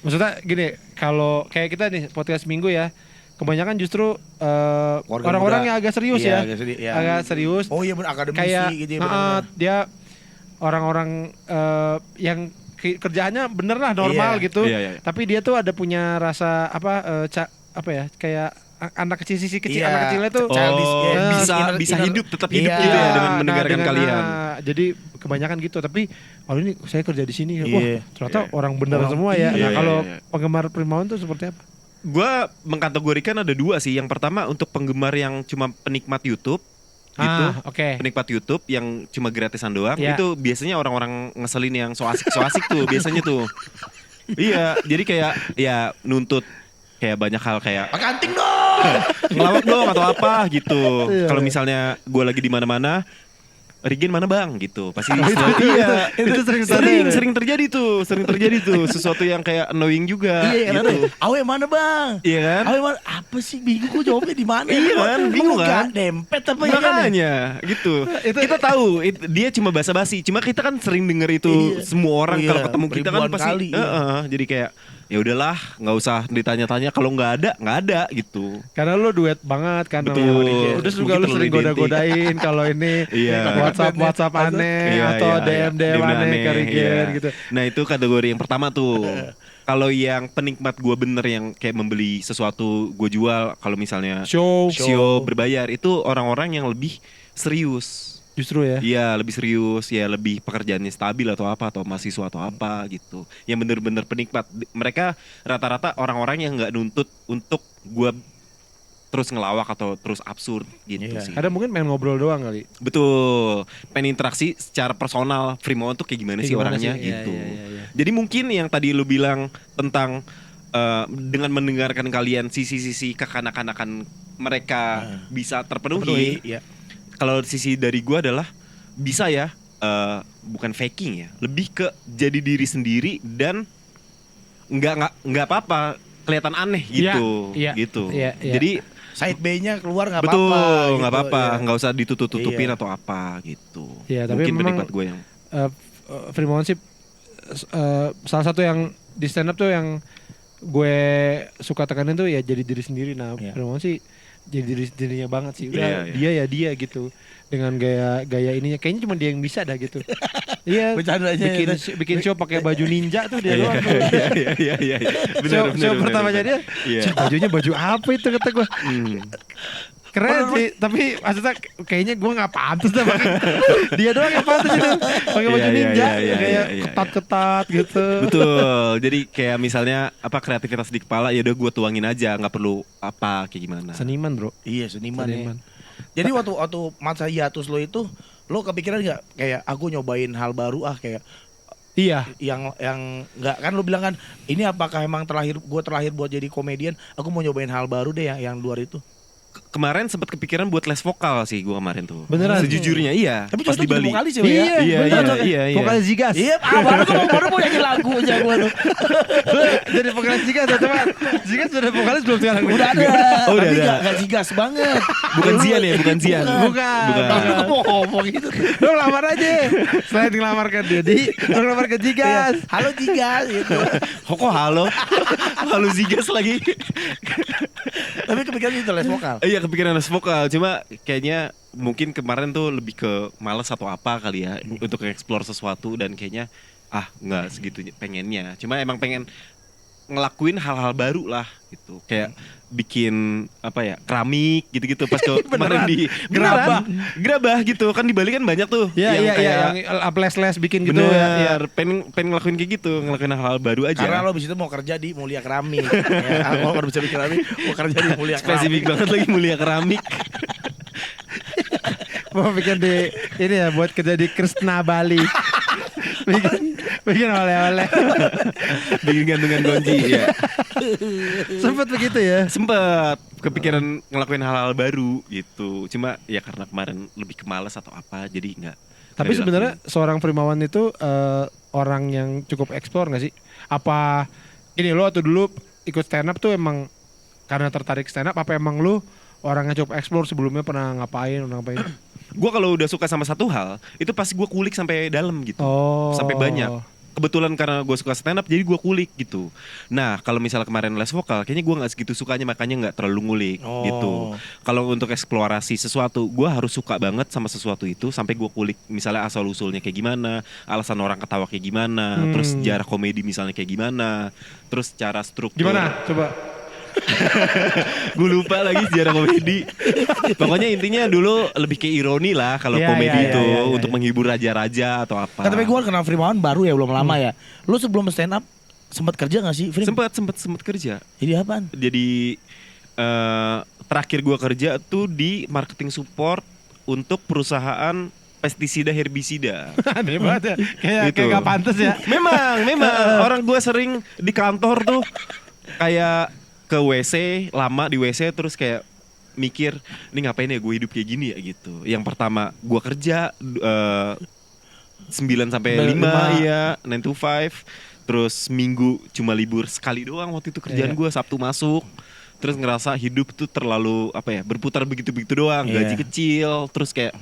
Maksudnya gini, kalau kayak kita nih podcast minggu ya, kebanyakan justru orang-orang yang agak serius ya. Agak serius. Oh iya benar, akademisi kayak gitu ya. benar-benar. dia orang-orang yang kerjaannya bener lah normal gitu. Iya. Tapi dia tuh ada punya rasa kayak anak kecil, sisi kecil anak kecilnya tuh bisa hidup tetap hidup gitu ya dengan mendengarkan kalian. Jadi kebanyakan gitu. Tapi kalau ini saya kerja di sini, wah ternyata orang bener semua ya. Nah kalau penggemar Primawan tuh seperti apa? Gue mengkategorikan ada dua sih. Yang pertama untuk penggemar yang cuma penikmat YouTube gitu. Penikmat YouTube yang cuma gratisan doang. Itu biasanya orang-orang ngeselin yang so asik tuh biasanya tuh. Iya, jadi kayak ya nuntut kayak banyak hal kayak pakai anting dong. ngelawak dong atau apa gitu. Kalau misalnya gue lagi di mana-mana, Rigen mana bang gitu pasti itu sering terjadi tuh sesuatu yang kayak annoying juga gitu. Awe mana bang? Iya kan? Awe mana? Apa sih bingung kok jawabnya di mana? Iya kan? Bingung kan? Dempet apa ya kan? Makanya gitu. Kita tahu dia cuma basa-basi. Cuma kita kan sering denger itu semua orang kalau ketemu kita kan ribuan pasti kali, jadi kayak ya udahlah nggak usah ditanya-tanya kalau nggak ada gitu. Karena lu duet banget kan. Betul. Terus juga lu sering goda-godain kalau ini WhatsApp aneh atau DM aneh ke Rigen gitu. Nah itu kategori yang pertama tuh. Kalau yang penikmat gue bener yang kayak membeli sesuatu gue jual, kalau misalnya show berbayar, itu orang-orang yang lebih serius. Justru ya? Iya lebih serius, ya lebih pekerjaannya stabil atau apa, atau mahasiswa atau apa gitu. Yang bener-bener penikmat. Mereka rata-rata orang-orang yang gak nuntut untuk gue terus ngelawak atau terus absurd gitu sih. Ada mungkin pengen ngobrol doang kali. Betul, pengen interaksi secara personal. Primawan tuh kayak gimana sih orangnya gitu. Iya. Jadi mungkin yang tadi lu bilang tentang dengan mendengarkan kalian sisi-sisi kekanak-kanakan mereka bisa terpenuhi. Kalau sisi dari gua adalah bisa ya, bukan faking ya, lebih ke jadi diri sendiri dan nggak apa-apa, kelihatan aneh gitu, Iya, gitu. iya, iya. Jadi Side B-nya keluar nggak apa-apa. betul, gitu, nggak apa-apa, iya. nggak usah ditutup-tutupin Iya. atau apa gitu. Iya, tapi Mungkin memang- pendapat gue yang Frimawan sih salah satu yang di stand up tuh yang gue suka tekanin tuh ya jadi diri sendiri. Nah, Iya. Frimawan sih jadi diri sendirinya banget sih. Udah Iya, iya. dia gitu. Dengan gaya ininya kayaknya cuma dia yang bisa dah gitu. Iya. Bercandanya bikin show pakai baju ninja tuh dia doang. tuh. Iya. Show pertamanya dia. Iya. "Cih, bajunya baju apa itu kata gue. Keren sih, tapi maksudnya kayaknya gue nggak pantas dah pakai. Dia doang yang pantas itu pakai baju Iya, iya, ninja, iya, kayak iya. ketat-ketat gitu. Betul. Jadi kayak misalnya apa kreativitas di kepala ya udah gue tuangin aja, nggak perlu apa kayak gimana. Seniman bro. Iya seniman, Seniman. ya. Jadi waktu masa hiatus lo itu, lo kepikiran nggak kayak aku nyobain hal baru kayak Iya. yang nggak kan lo bilang kan ini apakah emang gue terlahir buat jadi komedian, aku mau nyobain hal baru deh yang luar itu. Kemarin sempat kepikiran buat les vokal sih gue kemarin tuh. Beneran? Sejujurnya iya. Tapi Pas contoh di Bali. jadi vokalis ya, Iya, Iya, bener. iya. Vokalis Zigas. Iya, baru mau nyanyi lagu aja gue tuh. Jadi vokalis Zigas ya teman. Zigas sudah vokalis belum sekarang? Udah ada, Oh, udah tapi ada. nggak sigas banget. Bukan Zian ya, bukan Zian. Bukan. Tapi gue mau ngomong gitu. Lu lamar aja. Selain ngelamarkan Dedi, lu ngelamar ke Zigas. Iya. Halo Jigas gitu. Kok halo? Halo Zigas lagi. Tapi kepikiran itu les vokal. Iya kepikiran les vokal, cuma kayaknya mungkin kemarin tuh lebih ke males atau apa kali ya untuk explore sesuatu dan kayaknya nggak segitu pengennya. Cuma emang pengen ngelakuin hal-hal baru lah gitu. Kayak bikin apa ya keramik gitu-gitu pas kemarin di gerabah gitu kan di Bali kan banyak tuh Iya, yang iya, kayak yang les-les bikin gitu bener, ya. pengen ngelakuin kayak gitu, ngelakuin hal-hal baru aja. Karena lo abis itu mau kerja di Mulia Keramik. Ya, kalau bisa bikin keramik, mau kerja di Mulia Keramik. spesifik banget lagi mulia keramik. Mau bikin di ini ya buat kerja di Krishna Bali. bikin oleh-oleh. Bikin gantungan kunci ya. Sempet begitu ya. Sempet kepikiran ngelakuin hal-hal baru gitu. Cuma ya karena kemarin lebih ke malas atau apa jadi nggak. Tapi sebenarnya seorang Frimawan itu orang yang cukup eksplor nggak sih? Apa ini lo waktu dulu ikut stand up tuh emang karena tertarik stand up? Apa emang lo orang yang cukup eksplor sebelumnya pernah ngapain? gue kalau udah suka sama satu hal itu pasti gue kulik sampai dalam gitu. Oh. Sampai banyak. Kebetulan karena gue suka stand up jadi gue kulik gitu. Nah kalau misalnya kemarin les vokal kayaknya gue nggak segitu sukanya makanya nggak terlalu ngulik gitu. Kalau untuk eksplorasi sesuatu gue harus suka banget sama sesuatu itu sampai gue kulik misalnya asal usulnya kayak gimana, alasan orang ketawa kayak gimana, terus sejarah komedi misalnya kayak gimana, terus cara struktur. Gimana? Coba. Gue lupa lagi sejarah komedi. Pokoknya intinya dulu lebih ke ironi lah kalau Iya, komedi iya, itu iya, iya. untuk menghibur raja-raja atau apa. Kan tapi gue kenal Frimawan baru ya, belum lama ya. Lu sebelum stand up sempat kerja gak sih, Frim? Sempet kerja. Jadi apaan? Jadi terakhir gue kerja tuh di marketing support untuk perusahaan pestisida herbisida. Aneh banget ya. Kayak Gitu. gak pantas ya. Memang orang gue sering di kantor tuh kayak ke WC lama di WC terus kayak mikir ini ngapain ya gue hidup kayak gini ya gitu. Yang pertama gue kerja 9 sampai 5 ya 9 to 5. Terus minggu cuma libur sekali doang waktu itu kerjaan gue Sabtu masuk. Terus ngerasa hidup tuh terlalu apa ya berputar begitu-begitu doang, gaji kecil, terus kayak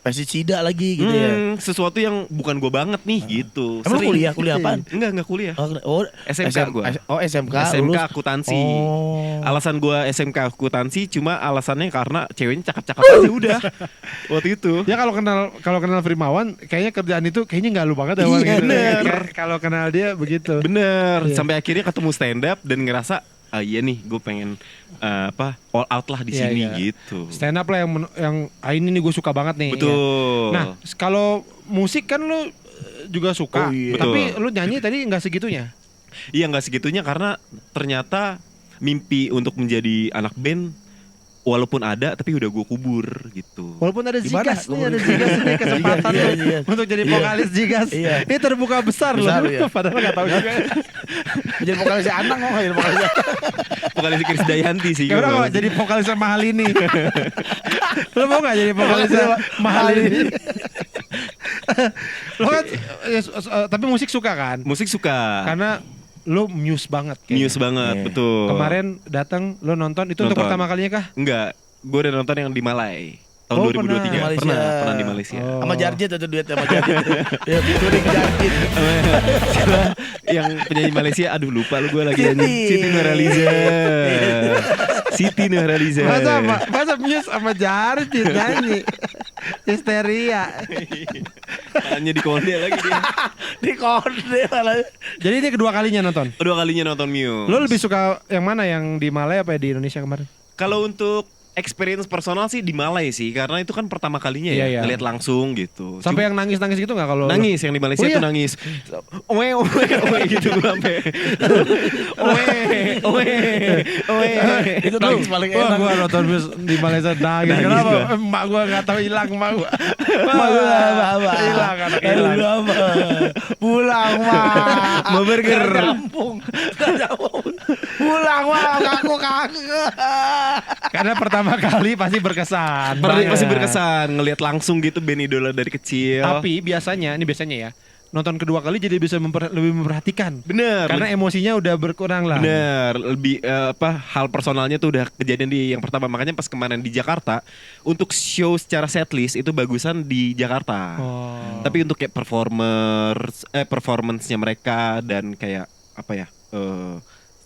Pestisida lagi gitu ya. sesuatu yang bukan gue banget nih gitu. Emang lu kuliah apaan? Enggak kuliah. Oh, SMK gua. Oh, SMK. SMK lulus. akuntansi. Oh. Alasan gue SMK akuntansi cuma alasannya karena ceweknya cakep-cakep aja udah. Waktu itu. Ya kalau kenal Frimawan kayaknya kerjaan itu kayaknya nggak lu banget ya. Iya, gitu. bener. Kayak kalau kenal dia begitu. Bener. Iya. Sampai akhirnya ketemu stand up dan ngerasa iya nih gue pengen all out lah di Iya, sini iya. gitu. Stand up lah yang ini nih gue suka banget nih. Betul. Ya. Nah kalau musik kan lu juga suka, Oh, iya. tapi Betul. lu nyanyi tadi nggak segitunya. Iya nggak segitunya karena ternyata mimpi untuk menjadi anak band walaupun ada tapi udah gue kubur gitu. Walaupun ada Gimana? Zigas nih, ada Zigas nih kesempatan Iya, tuh iya. untuk jadi Iya. vokalis Zigas. Iya. Ini terbuka besar loh. Besar, iya. Padahal nggak tahu juga. Jadi vokalis Anang mau jadi vokalis. Vokalis Krisdayanti sih. Ya udah gua. kok jadi vokalis mahal ini. Lo mau nggak jadi vokalis mahal ini? Lo kan, tapi musik suka kan? Musik suka. Karena lo Muse banget kayaknya. Muse banget, Iya. betul. Kemarin datang lo nonton itu untuk Nonton. pertama kalinya kah? Enggak, gue udah nonton yang di Malai tahun Oh, 2023. pernah. Pernah di Malaysia. Oh. Sama Jarjet atau duet sama Jarjet. Ya, touring Jarjet. Siapa yang penyanyi Malaysia? Aduh lupa lu gue lagi Siti. nyanyi. Siti Nurhaliza. Siti Nurhaliza. Masa Muse sama Jarjet nyanyi histeria. Hanya di konde lagi dia. Di konde malah. Jadi ini kedua kalinya nonton. Kedua kalinya nonton Muse. Lo lebih suka yang mana, yang di Malaya apa di Indonesia kemarin? Kalau untuk experience personal sih di Malai sih, karena itu kan pertama kalinya Iya, ya iya. ngeliat langsung gitu. Sampai yang nangis-nangis gitu nggak kalau lo? Nangis yang di Malaysia Oh, iya? tuh nangis. Oe gitu gue sampai. Oe. Itu nangis paling Wah, enak. gua nonton Muse di Malaysia nangis. Nangis Kenapa? gua. Emak gua nggak tahu hilang emak gua. Mak gua apa? Hilang anak hilang. Lu apa? Pulang mah. Mau burger. Gak nyambung. Pulang mah, aku kangen. Karena pertama kali pasti berkesan. banget. Pasti berkesan ngelihat langsung gitu band idola dari kecil. Tapi biasanya ya, nonton kedua kali jadi bisa lebih memperhatikan. Bener. Karena emosinya udah berkurang lah. Bener, lebih hal personalnya tuh udah kejadian di yang pertama. Makanya pas kemarin di Jakarta, untuk show secara setlist itu bagusan di Jakarta. Oh. Tapi untuk kayak performance-nya mereka dan kayak apa ya,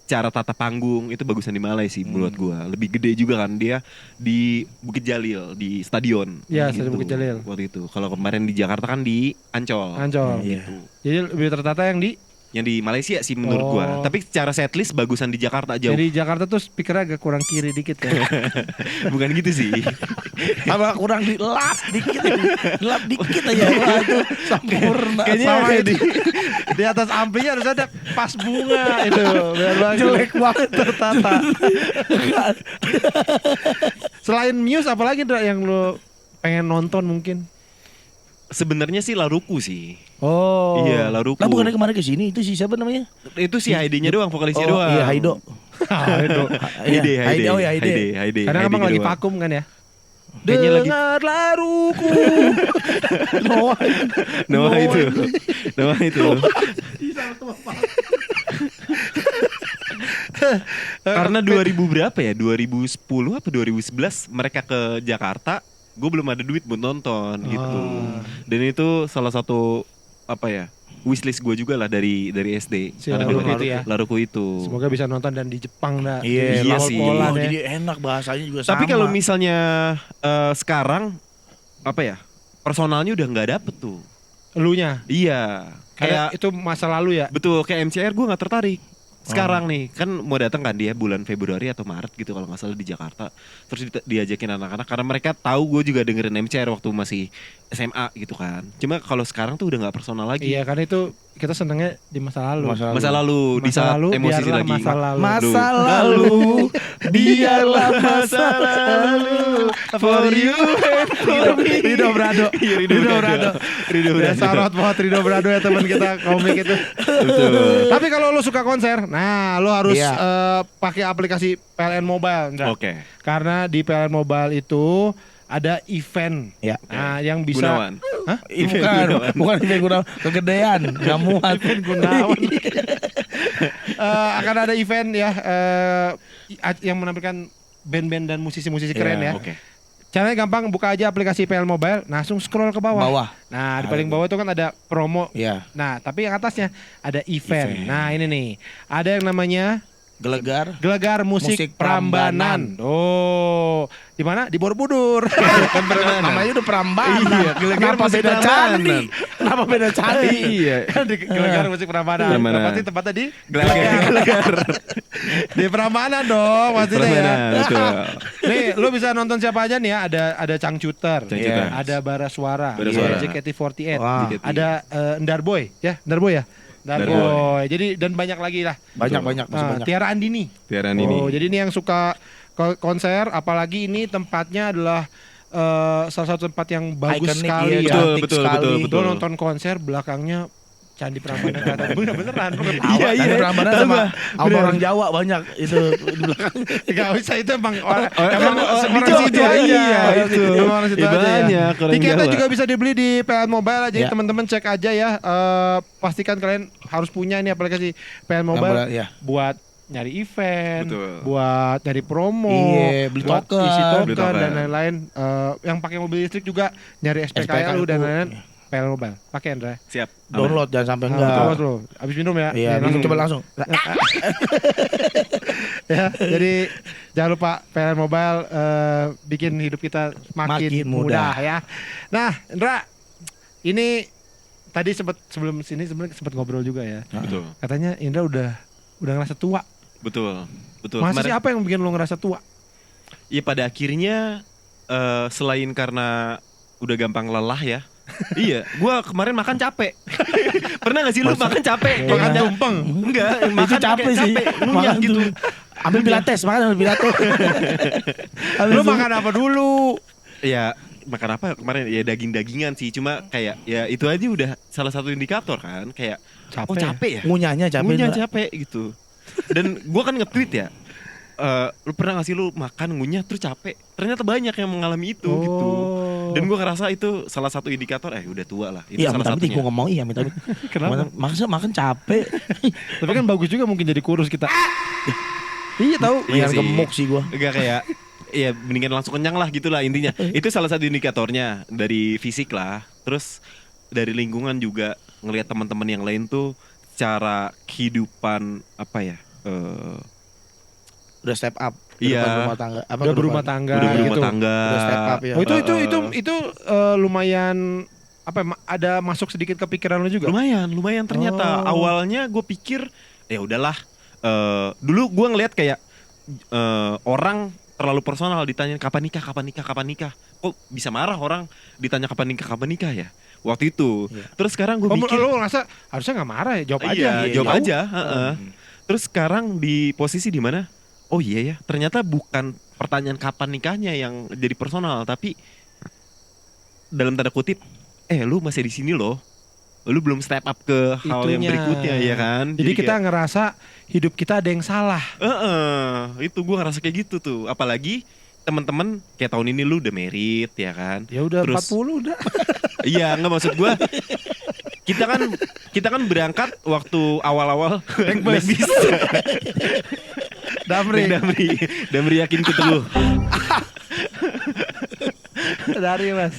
cara tata panggung itu bagusan di Malai sih menurut gua. Lebih gede juga kan dia di Bukit Jalil, di stadion. Iya, Stadion Bukit Jalil. Waktu itu. Kalau kemarin di Jakarta kan di Ancol. Ancol. Iya. Gitu. Jadi lebih tertata yang di Yang di Malaysia sih menurut Oh. gua. Tapi secara setlist bagusan di Jakarta jauh. Jadi Jakarta tuh speakernya agak kurang kiri dikit ya. Bukan gitu sih. Sama kurang dilap dikit. Dilap dikit aja. Wah, itu sempurna. Kayaknya Sama kayak di atas amplinya harus ada pas bunga itu. Biar bagus. Jelek banget. Tertata. Selain Muse apalagi Dra, yang lo pengen nonton mungkin? sebenarnya sih Laruku sih. Oh. Iya, Laruku. Lah bukannya kemarin ke sini itu si siapa namanya? Itu si Heidi-nya doang, vokalisnya Oh, doang. iya Haido. Itu. Heidi, Iya, Heidi. oh ya Haide. Heidi. Karena abang Heidi lagi doang. vakum kan ya. Kayaknya lagi- Dengar laruku. Noah itu. Noah itu. Karena 2000 berapa ya? 2010 apa 2011 mereka ke Jakarta, gue belum ada duit buat nonton gitu. Dan itu salah satu apa ya? Wishlist gue juga lah dari SD. Si Ada Laruku dengerin itu ya. Laruku itu. Semoga bisa nonton dan di Jepang dah. Iya, Iya laut sih. polan ya. jadi enak bahasanya juga sama. Tapi kalau misalnya sekarang apa ya? Personalnya udah nggak dapet tuh. Elunya. Iya. Kayak Kayak itu masa lalu ya. betul kayak MCR gue nggak tertarik. Sekarang nih kan mau datang kan dia bulan Februari atau Maret gitu kalau nggak salah di Jakarta. Terus diajakin anak-anak karena mereka tahu gue juga dengerin MCR waktu masih SMA gitu kan. Cuma kalau sekarang tuh udah nggak personal lagi. Iya, karena itu kita senengnya di masa lalu. Masa lalu di Masa saat lalu, emosi biarlah lagi. masa lalu. Masa lalu, biarlah masa lalu for you and for me. Rido Brado. Iya, Rido Brado. Rido Ya, Brado. sorot banget Rido Brado ya teman kita komik itu. Betul. Tapi kalau lo suka konser, nah lo harus Iya. pakai aplikasi PLN Mobile, Ndra. Oke. Karena di PLN Mobile itu ada event. Ya. Nah, yang bisa Gunawan. Hah? Bukan event Gunawan, kegedean, nggak muat. Gunawan. Akan ada event ya yang menampilkan band-band dan musisi-musisi keren ya. Oke. Caranya gampang, buka aja aplikasi PL Mobile, langsung scroll ke bawah. Bawah. Nah, di paling bawah itu kan ada promo. Iya. Nah, tapi yang atasnya ada event. Nah, ini nih. Ada yang namanya Gelegar. Gelegar Musik, Musik Prambanan. Prambanan. Oh, di mana? Di Borobudur. Kan Prambanan. Namanya udah Prambanan. Iya, Gelegar Kenapa Musik beda Prambanan. candi? Kenapa beda candi? Iya. di Gelegar Musik Prambanan. Prambanan. Pasti tempatnya di Gelegar. di Prambanan dong, pastinya ya. Prambanan, betul. Nih, lu bisa nonton siapa aja nih ya? Ada Cangcuter, Cangcuter. ada Bara Suara, Bara Suara. JKT48, Wah. ada Ndarboy, ya, Ndarboy ya. Ndarboy. Jadi dan banyak lagi lah. Banyak, masih banyak. Tiara Andini. Tiaran ini. Oh, jadi ini yang suka konser, apalagi ini tempatnya adalah salah satu tempat yang bagus Iconic, sekali iya, ya. Betul, cantik betul, sekali. betul, Lo betul. nonton konser belakangnya Candi Prambanan kelihatan. Beneran. Iya, Candi Prambanan sama orang Jawa banyak itu di belakang. Gak usah, itu emang orang di Jawa situ aja. aja. Iya, Itu. Emang orang situ Ya, aja ya. banyak orang Tiketnya Jawa. juga bisa dibeli di PLN Mobile aja. Ya. Teman-teman cek aja ya. Pastikan kalian harus punya ini aplikasi PLN Mobile Ya. buat nyari event, Betul. buat nyari promo, Iya, beli buat token. isi token Beli token. dan lain-lain. Yang pakai mobil listrik juga nyari SPKL lu dan itu. lain-lain. PLN Mobile, pakai Andra. Siap. Download jangan sampai enggak. Awas lu, abis minum ya. Iya, langsung. coba langsung. Ya, jadi jangan lupa PLN Mobile bikin hidup kita makin Makin mudah mudah. ya. Nah, Indra, ini tadi sebelum sini sebenarnya sempat ngobrol juga ya. Betul. Katanya Indra udah ngerasa tua. Betul. Masa sih apa yang bikin lo ngerasa tua? Iya, pada akhirnya selain karena udah gampang lelah ya. Iya, gua kemarin makan capek. Pernah gak sih lu makan capek? Makan Kayak- tumpeng. Enggak, makan capek sih. ngunyah Makan gitu. tuh. Ambil pilates, makan pilates. Lu makan apa dulu? Ya, makan apa kemarin? Ya daging-dagingan sih, cuma kayak ya itu aja udah salah satu indikator kan, kayak Capek oh capek ya? Ngunyahnya capek. Ngunyah Indra. capek gitu. Dan gua kan nge-tweet ya. Lu pernah gak sih lu makan ngunyah terus capek? Ternyata banyak yang mengalami itu gitu. Dan gua ngerasa itu salah satu indikator udah tua lah. Itu Iya, salah tapi satunya. gue ngomong iya, tapi Kenapa? makan capek. Tapi kan bagus juga mungkin jadi kurus kita. Iya tahu. Iya Biar sih. gemuk sih gue. Enggak kayak ya mendingan langsung kenyang lah gitulah intinya. Itu salah satu indikatornya dari fisik lah. Terus dari lingkungan juga ngelihat teman-teman yang lain tuh cara kehidupan apa ya? Udah step up. Iya. Kehidupan rumah tangga. Apa Udah kehidupan? berumah tangga. Udah berumah gitu. tangga. Udah step up ya. Oh itu lumayan apa? Ada masuk sedikit ke pikiran lu juga? Lumayan ternyata. Oh. Awalnya gue pikir ya udahlah. Dulu gue ngelihat kayak orang terlalu personal ditanya kapan nikah. Kok bisa marah orang ditanya kapan nikah ya? Waktu itu. Iya. Terus sekarang gue Oh, mikir lu ngerasa harusnya nggak marah ya? Jawab aja. iya, Iya, jawab jauh. aja. Heeh. Terus sekarang di posisi di mana? Oh iya ya, ternyata bukan pertanyaan kapan nikahnya yang jadi personal, tapi dalam tanda kutip, lu masih di sini loh. Lu belum step up ke hal yang Itunya. berikutnya ya kan? Jadi kita kayak, ngerasa hidup kita ada yang salah. itu gue ngerasa kayak gitu tuh. Apalagi teman-teman kayak tahun ini lu udah merit ya kan? Ya udah Terus- 40 udah. Iya, nggak maksud gue. Kita kan berangkat waktu awal-awal naik bis. Damri. Damri yakin ku teguh. Dari Mas.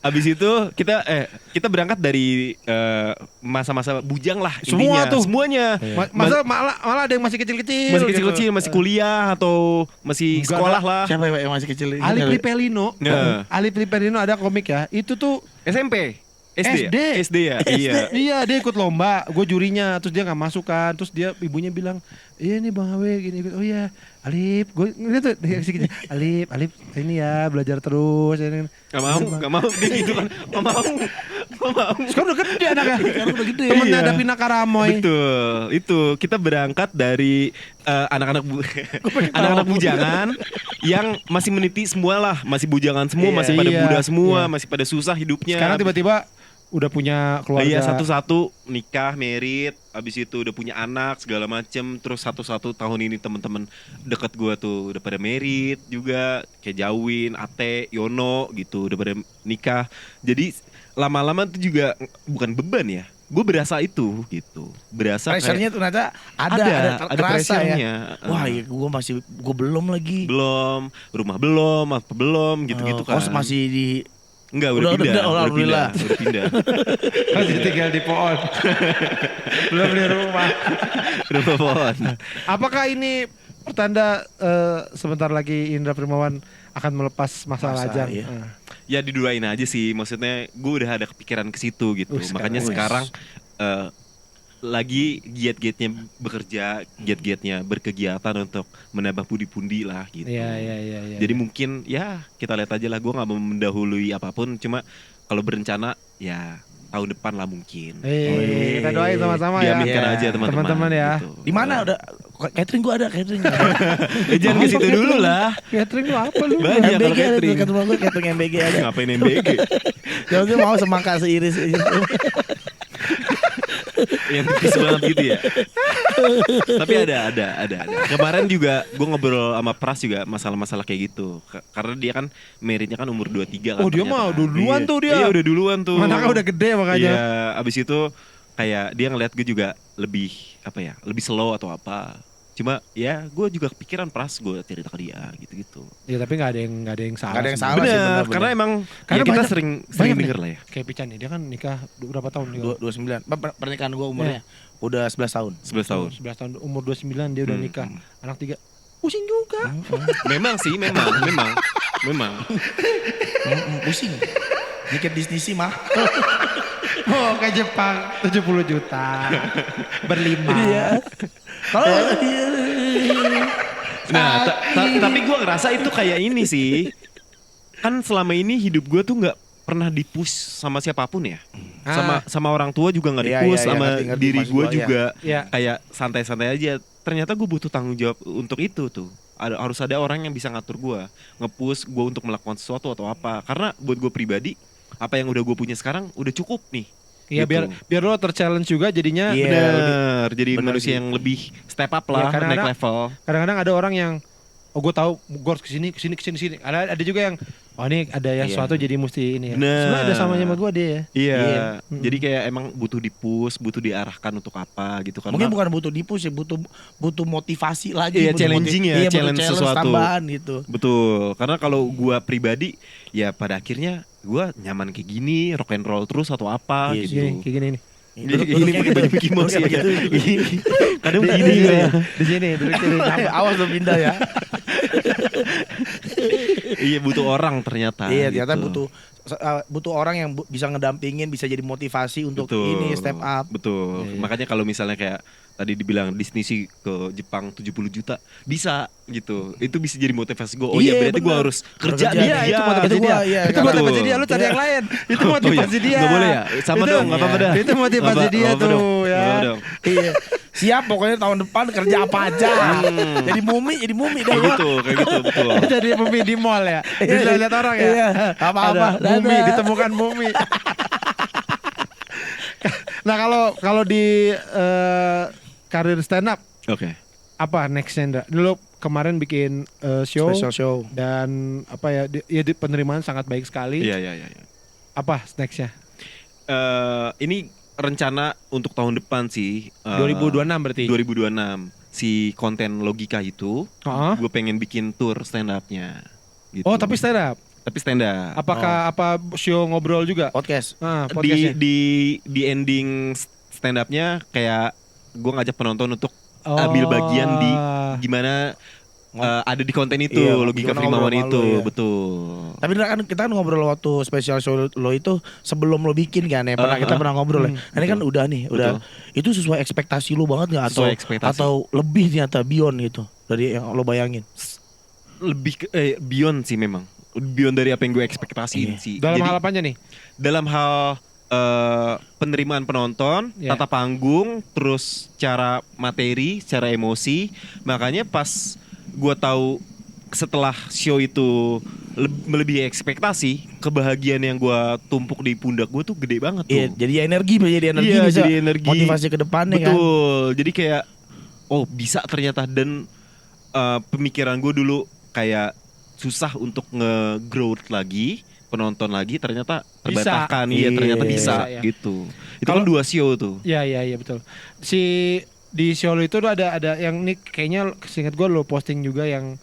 Habis itu kita berangkat dari masa-masa bujang lah Semua intinya. tuh. Semuanya. Masa malah ada yang masih kecil-kecil. Masih gitu. kecil-kecil, masih kuliah atau masih Enggak sekolah lah. Siapa yang masih kecil ini? Ali Pripelino. Nggak. Ali Pripelino ada komik ya. Itu tuh SMP. SD. SD. SD ya? Iya. Iya, dia ikut lomba, gue jurinya, terus dia nggak masuk kan, terus dia ibunya bilang, iya nih Bang Awe gini, oh iya, Alip, gue ngeliat tuh dia kasih gitu, Alip ini ya belajar terus, ini. Gak mau dia gitu kan. Gak mau. Sekarang udah gede anaknya, Sekarang udah gede. temennya Iya. ada Pina Karamoy. Betul, itu kita berangkat dari anak-anak bujangan yang masih meniti semua lah, masih bujangan semua, Iya. masih pada Iya, muda semua, iya. masih pada susah hidupnya. Sekarang tiba-tiba udah punya keluarga. Iya, satu-satu nikah, merit, abis itu udah punya anak segala macem. Terus satu-satu tahun ini teman-teman deket gua tuh udah pada merit juga, kayak Jawin, Ate, Yono gitu udah pada nikah. Jadi lama-lama tuh juga bukan beban ya. Gue berasa itu gitu, berasa Pressure-nya kayak tuh ternyata ada kerasa pressure-nya. ya. Wah, iya gue belum lagi. belum, rumah belum, apa belum gitu-gitu kan. Kos masih di Enggak, Udah pindah, pindah, alhamdulillah. udah pindah. Masih tinggal di pohon. Belum beli rumah. Udah pohon. Apakah ini pertanda sebentar lagi Indra Primawan akan melepas masa Masa, lajang? iya. Ya diduain aja sih, maksudnya gue udah ada kepikiran ke situ gitu. Makanya sekarang lagi giat-giatnya bekerja, giat-giatnya berkegiatan untuk menambah pundi-pundi lah gitu. Iya. Jadi mungkin ya kita lihat aja lah, gue nggak mau mendahului apapun, cuma kalau berencana ya tahun depan lah mungkin. Kita doain sama-sama ya. Diaminkan Iya. aja teman-teman. Teman-teman ya. gitu. di mana udah catering gue ada catering. Jangan ke situ dulu lah. Catering lu apa lu? Banyak kalau MBG ada tuh catering. dekat rumah gue catering MBG ada. Ngapain MBG? Jangan dia mau semangka seiris. Yang tipis banget gitu ya. Tapi ada. Kemarin juga gue ngobrol sama Pras juga masalah-masalah kayak gitu. Karena dia kan meritnya kan umur 23 kan. Oh, dia ternyata mah kan. duluan Iya. tuh dia. Iya udah duluan tuh. Anaknya udah gede makanya. Iya, abis itu kayak dia ngeliat gue juga lebih lebih slow atau apa. Cuma ya gue juga kepikiran Pras, gue cerita ke dia gitu-gitu. Ya tapi nggak ada yang salah. Nggak ada yang sih. salah sih, Bener, bener. karena emang Karena ya kita banyak- sering banyak denger nih. lah ya. Kayak Pican nih, dia kan nikah berapa tahun nih? 29. Pernikahan gue umurnya udah 11 tahun. 11 tahun. 11 tahun, umur 29 dia udah nikah. Anak 3. Pusing juga. Memang sih, memang. Pusing. Tiket Disney sih mah. Oh, ke Jepang 70 juta. Berlima. Nah, tapi gue ngerasa itu kayak ini sih. Kan selama ini hidup gue tuh nggak pernah dipush sama siapapun ya. Sama orang tua juga nggak Iya, dipush, iya, sama ngerti diri maksud gue gua, juga Iya. kayak santai-santai aja. Ternyata gue butuh tanggung jawab untuk itu tuh. Harus ada orang yang bisa ngatur gue, nge-push gue untuk melakukan sesuatu atau apa. Karena buat gue pribadi, apa yang udah gue punya sekarang udah cukup nih. Iya, Gitu. biar lo ter-challenge juga jadinya. Iya. Bener, jadi bener manusia sih. yang lebih step up Iya, lah, kadang-kadang- naik level. Kadang-kadang ada orang yang gue tahu gue harus kesini. Ada juga yang ini ada ya Iya. sesuatu jadi mesti ini ya. Bener. Sebenarnya ada samanya sama gue dia ya. Iya, Iya. jadi kayak emang butuh di-push, butuh diarahkan untuk apa gitu kan. Mungkin bukan butuh dipush ya, butuh motivasi lagi. Iya, butuh challenging ya, iya, butuh challenge sesuatu. tambahan gitu. Betul, karena kalau gua pribadi ya pada akhirnya gua nyaman kayak gini, rock and roll terus atau apa Iya, gitu. Kayak gini nih. Jadi ini pakai baju Mickey Mouse ya. Kadang Di- begini di- gue ya. Di sini, duduk sini. Awas lo pindah ya. Iya butuh orang ternyata. Iya, ternyata gitu. butuh orang yang bisa ngedampingin, bisa jadi motivasi untuk Betul. ini step up. Betul. Iya. Makanya kalau misalnya kayak tadi dibilang Disney sih ke Jepang 70 juta bisa gitu. Itu bisa jadi motivasi gue. Oh Iya, ya berarti gue bener. harus kerja Kerja. nih. Iya, itu motivasi Itu dia. gua, iya, Itu kan. motivasi Betul. dia, lu cari yang lain. Itu motivasi dia. Nggak boleh ya? Sama Itu- dong, nggak apa-apa dah. Itu motivasi Nggak dia apa-apa dong, tuh ya. nggak apa-apa dong. Iya. Siap pokoknya tahun depan kerja apa aja. Jadi mumi dah Kayak gua. gitu, betul. Jadi mumi di mall ya. Bisa lihat orang ya. Iya, apa-apa. Ada mumi, Dadah. ditemukan mumi. Nah, kalau di karir stand up Oke. apa nextnya Ndra? Dulu kemarin bikin show Special show. dan apa ya di penerimaan sangat baik sekali. Iya. Apa nextnya? Ini rencana untuk tahun depan sih. 2026 berarti. 2026. Si konten logika itu, Heeh. gue pengen bikin tour stand up-nya. Gitu. Oh, tapi stand up. Tapi stand up. Apakah apa show ngobrol juga? Podcast. Nah, di podcastnya. di ending stand up-nya kayak gue ngajak penonton untuk Oh. ambil bagian di gimana ada di konten itu, Iya, logika gimana Primawan ngobrol sama itu, lu, ya. betul. Tapi kan kita kan ngobrol waktu special show lo itu sebelum lo bikin kan ya. Kita pernah ngobrol ya. Nah, ini kan udah nih, udah. Itu sesuai ekspektasi lo banget nggak atau Sesuai ekspektasi. atau lebih ternyata beyond gitu dari yang lo bayangin. Lebih beyond sih memang. Beyond dari apa yang gue ekspektasiin sih. Dalam Jadi, hal apanya nih? dalam hal penerimaan penonton, Ya. tata panggung, terus cara materi, cara emosi. Makanya pas gue tahu setelah show itu melebihi ekspektasi, kebahagiaan yang gue tumpuk di pundak gue tuh gede banget tuh. Iya, jadi energi bisa Iya, bisa jadi energi. motivasi ke depannya kan. Betul. Jadi kayak oh bisa ternyata dan pemikiran gue dulu kayak susah untuk nge-growth lagi, penonton lagi ternyata Bisa. terbantahkan. Iya, ternyata Iya. bisa Bisa, ya. gitu. Itu kan 2 show tuh. Iya betul. Di show lo itu tuh ada yang nih kayaknya seingat gue lo posting juga yang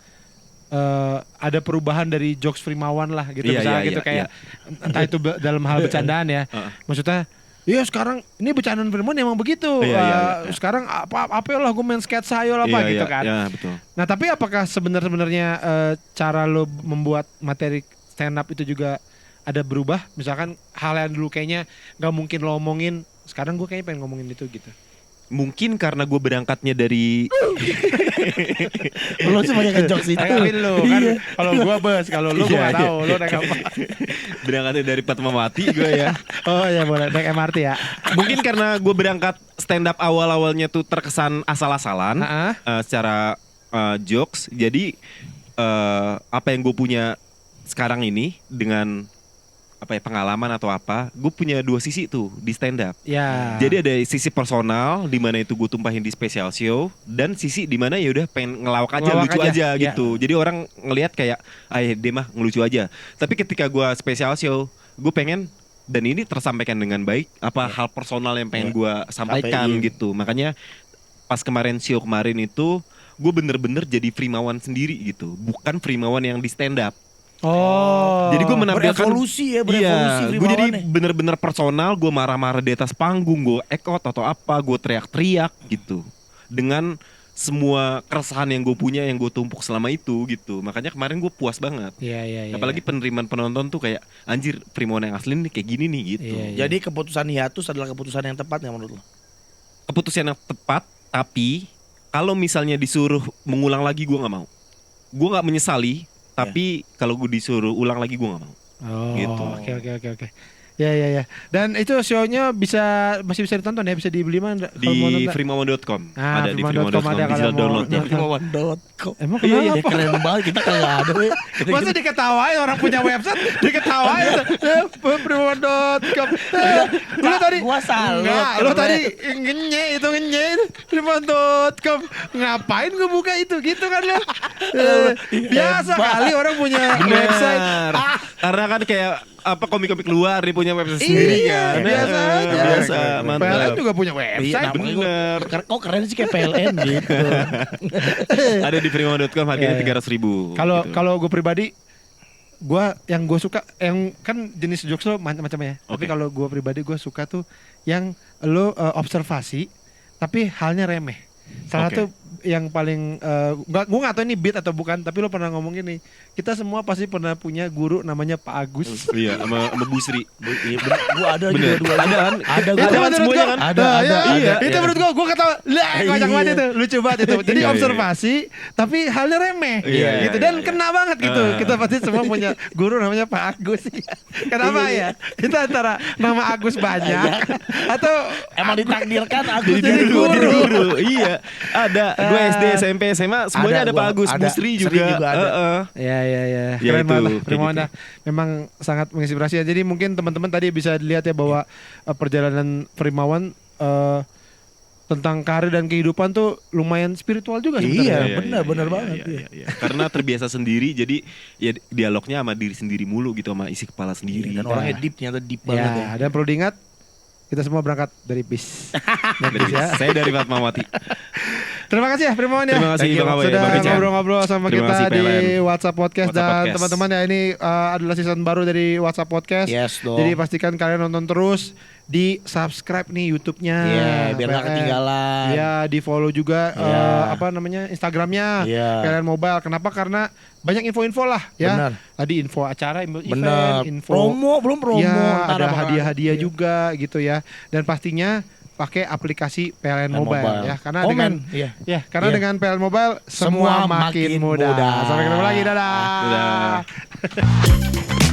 ada perubahan dari jokes Primawan lah gitu Iya, misalnya iya, gitu iya, kayak entah itu dalam hal bercandaan ya. Maksudnya iya sekarang ini bercandaan Primawan emang begitu. Iya. Sekarang apa lah gue main sketsa ayo lah apa Iya, gitu iya, kan. Iya, betul. Nah tapi apakah sebenarnya cara lo membuat materi stand up itu juga ada berubah? Misalkan hal yang dulu kayaknya nggak mungkin lo omongin, sekarang gue kayaknya pengen ngomongin itu gitu. Mungkin karena gue berangkatnya dari Lo sih banyak ngejokes itu. Tanggapin lo kan. Kalau gue bos, kalau lo gue Iya, nggak tahu. Lo naik apa? berangkatnya dari Fatmawati gue ya. Oh ya boleh naik MRT ya. Mungkin karena gue berangkat stand up awal-awalnya tuh terkesan asal-asalan Ah, secara jokes. Jadi apa yang gue punya sekarang ini dengan pengalaman atau apa, gue punya 2 sisi tuh di stand up. Ya. Jadi ada sisi personal di mana itu gue tumpahin di special show, dan sisi di mana ya udah pengen ngelawak aja, Ngelawak lucu aja, aja ya. gitu. Jadi orang ngelihat kayak dia mah ngelucu aja. Tapi ketika gue special show, gue pengen, dan ini tersampaikan dengan baik hal personal yang pengen gue sampaikan Sampein. gitu. Makanya pas show kemarin itu gue bener-bener jadi Frimawan sendiri gitu, bukan Frimawan yang di stand up. Oh. Jadi gue menampilkan Berevolusi ya, berevolusi Iya, gue jadi Frimawan ya. bener-bener personal. Gue marah-marah di atas panggung, gue ekot atau apa, gue teriak-teriak gitu, dengan semua keresahan yang gue punya, yang gue tumpuk selama itu gitu. Makanya kemarin gue puas banget. Iya. Apalagi penerimaan penonton tuh kayak, anjir, Frimawan yang asli nih kayak gini nih gitu. Iya. Jadi keputusan hiatus adalah keputusan yang tepat nggak menurut lo? Keputusan yang tepat, tapi kalau misalnya disuruh mengulang lagi, gue nggak mau. Gue nggak menyesali, tapi kalau gue disuruh ulang lagi, gue nggak mau. Oh, Gitu. Oke. Ya. Dan itu show-nya masih bisa ditonton ya, bisa dibeli mana? Kalau mau Di nonton? frimawan.com. Ah, Ada di frimawan.com frimawan.com, ada bisa kalau mau downloadnya. nonton. Frimawan.com. Emang Iya, kenapa? keren banget, kita kagak ada we. Masa diketawain orang punya website, diketawain Primawan.com. Lu tadi Gua salut, Enggak, lu keren. tadi ngenye itu Primawan.com. Ngapain gua buka itu gitu kan lu? Biasa Hebat. kali orang punya website. Bener. Karena kan kayak komik-komik luar dia punya website sendiri kan. Biasa aja. Biasa, PLN mantap. juga punya Iya, website. namanya Bener. kok keren sih kayak PLN gitu. Ada di frimawan.com, harganya Iya, iya. 300.000. Kalau gitu. kalau gue pribadi, yang gue suka, yang kan jenis jokes lo macam-macam ya. Tapi Oke. kalau gue pribadi gue suka tuh yang lo observasi, tapi halnya remeh. Salah Oke. satu yang paling gue nggak tahu ini beat atau bukan, tapi lo pernah ngomong gini, kita semua pasti pernah punya guru namanya Pak Agus. Iya, sama Bu Sri. Iya, bener. Gua ada Bener. dua-duanya. Ada kan? Ada Itu gua. kan menurut semuanya gua- kan? Ada, Nah, ada, iya. ada. Itu menurut gue ketawa, lah kocak banget Iya. itu, lucu banget itu. Jadi Iya, iya, observasi, tapi halnya remeh, Iya, gitu. iya, Dan iya. kena banget gitu. Kita pasti semua punya guru namanya Pak Agus. Kenapa ya? Itu antara nama Agus banyak atau Emang ditakdirkan aku Jadi guru. Iya, ada. Gue SD, SMP, SMA semuanya ada Ada, Pak gua Agus, ada. Bu Sri Sri juga. juga ada. Heeh. Ya. Ya, Keren itu, banget. kayak Primawan gitu. dah. Memang sangat menginspirasi ya. Jadi mungkin teman-teman tadi bisa dilihat ya bahwa perjalanan Primawan tentang karir dan kehidupan tuh lumayan spiritual juga sebenarnya. Iya, benar banget, Iya. Karena terbiasa sendiri, jadi ya dialognya sama diri sendiri mulu gitu, sama isi kepala sendiri. Dan orangnya deep, ternyata deep banget ya. Ya, dan perlu diingat kita semua berangkat dari bis. Saya dari Fatmawati. Terima kasih ya Primawan ya. Terima kasih, Bang Awe, sudah Bang Ican. ngobrol-ngobrol sama Terima kita kasih, di PLN. WhatsApp Podcast. WhatsApp Dan Podcast. teman-teman ya, ini adalah season baru dari WhatsApp Podcast. Yes dong. Jadi pastikan kalian nonton terus, di subscribe nih YouTube-nya. Iya, biar nggak PLN. ketinggalan. Iya, di follow juga Iya. Instagramnya Iya. PLN Mobile. Kenapa? Karena banyak info-info lah ya. Benar. Tadi info acara, event, Benar. info Belum promo. ya, Ntar ada bakal hadiah-hadiah iya. juga gitu ya. Dan pastinya pakai aplikasi PLN Mobile, ya. Karena Komen, dengan iya. ya, karena Iya. dengan PLN Mobile semua Semua makin makin mudah. mudah. Sampai ketemu lagi, dadah. Dadah.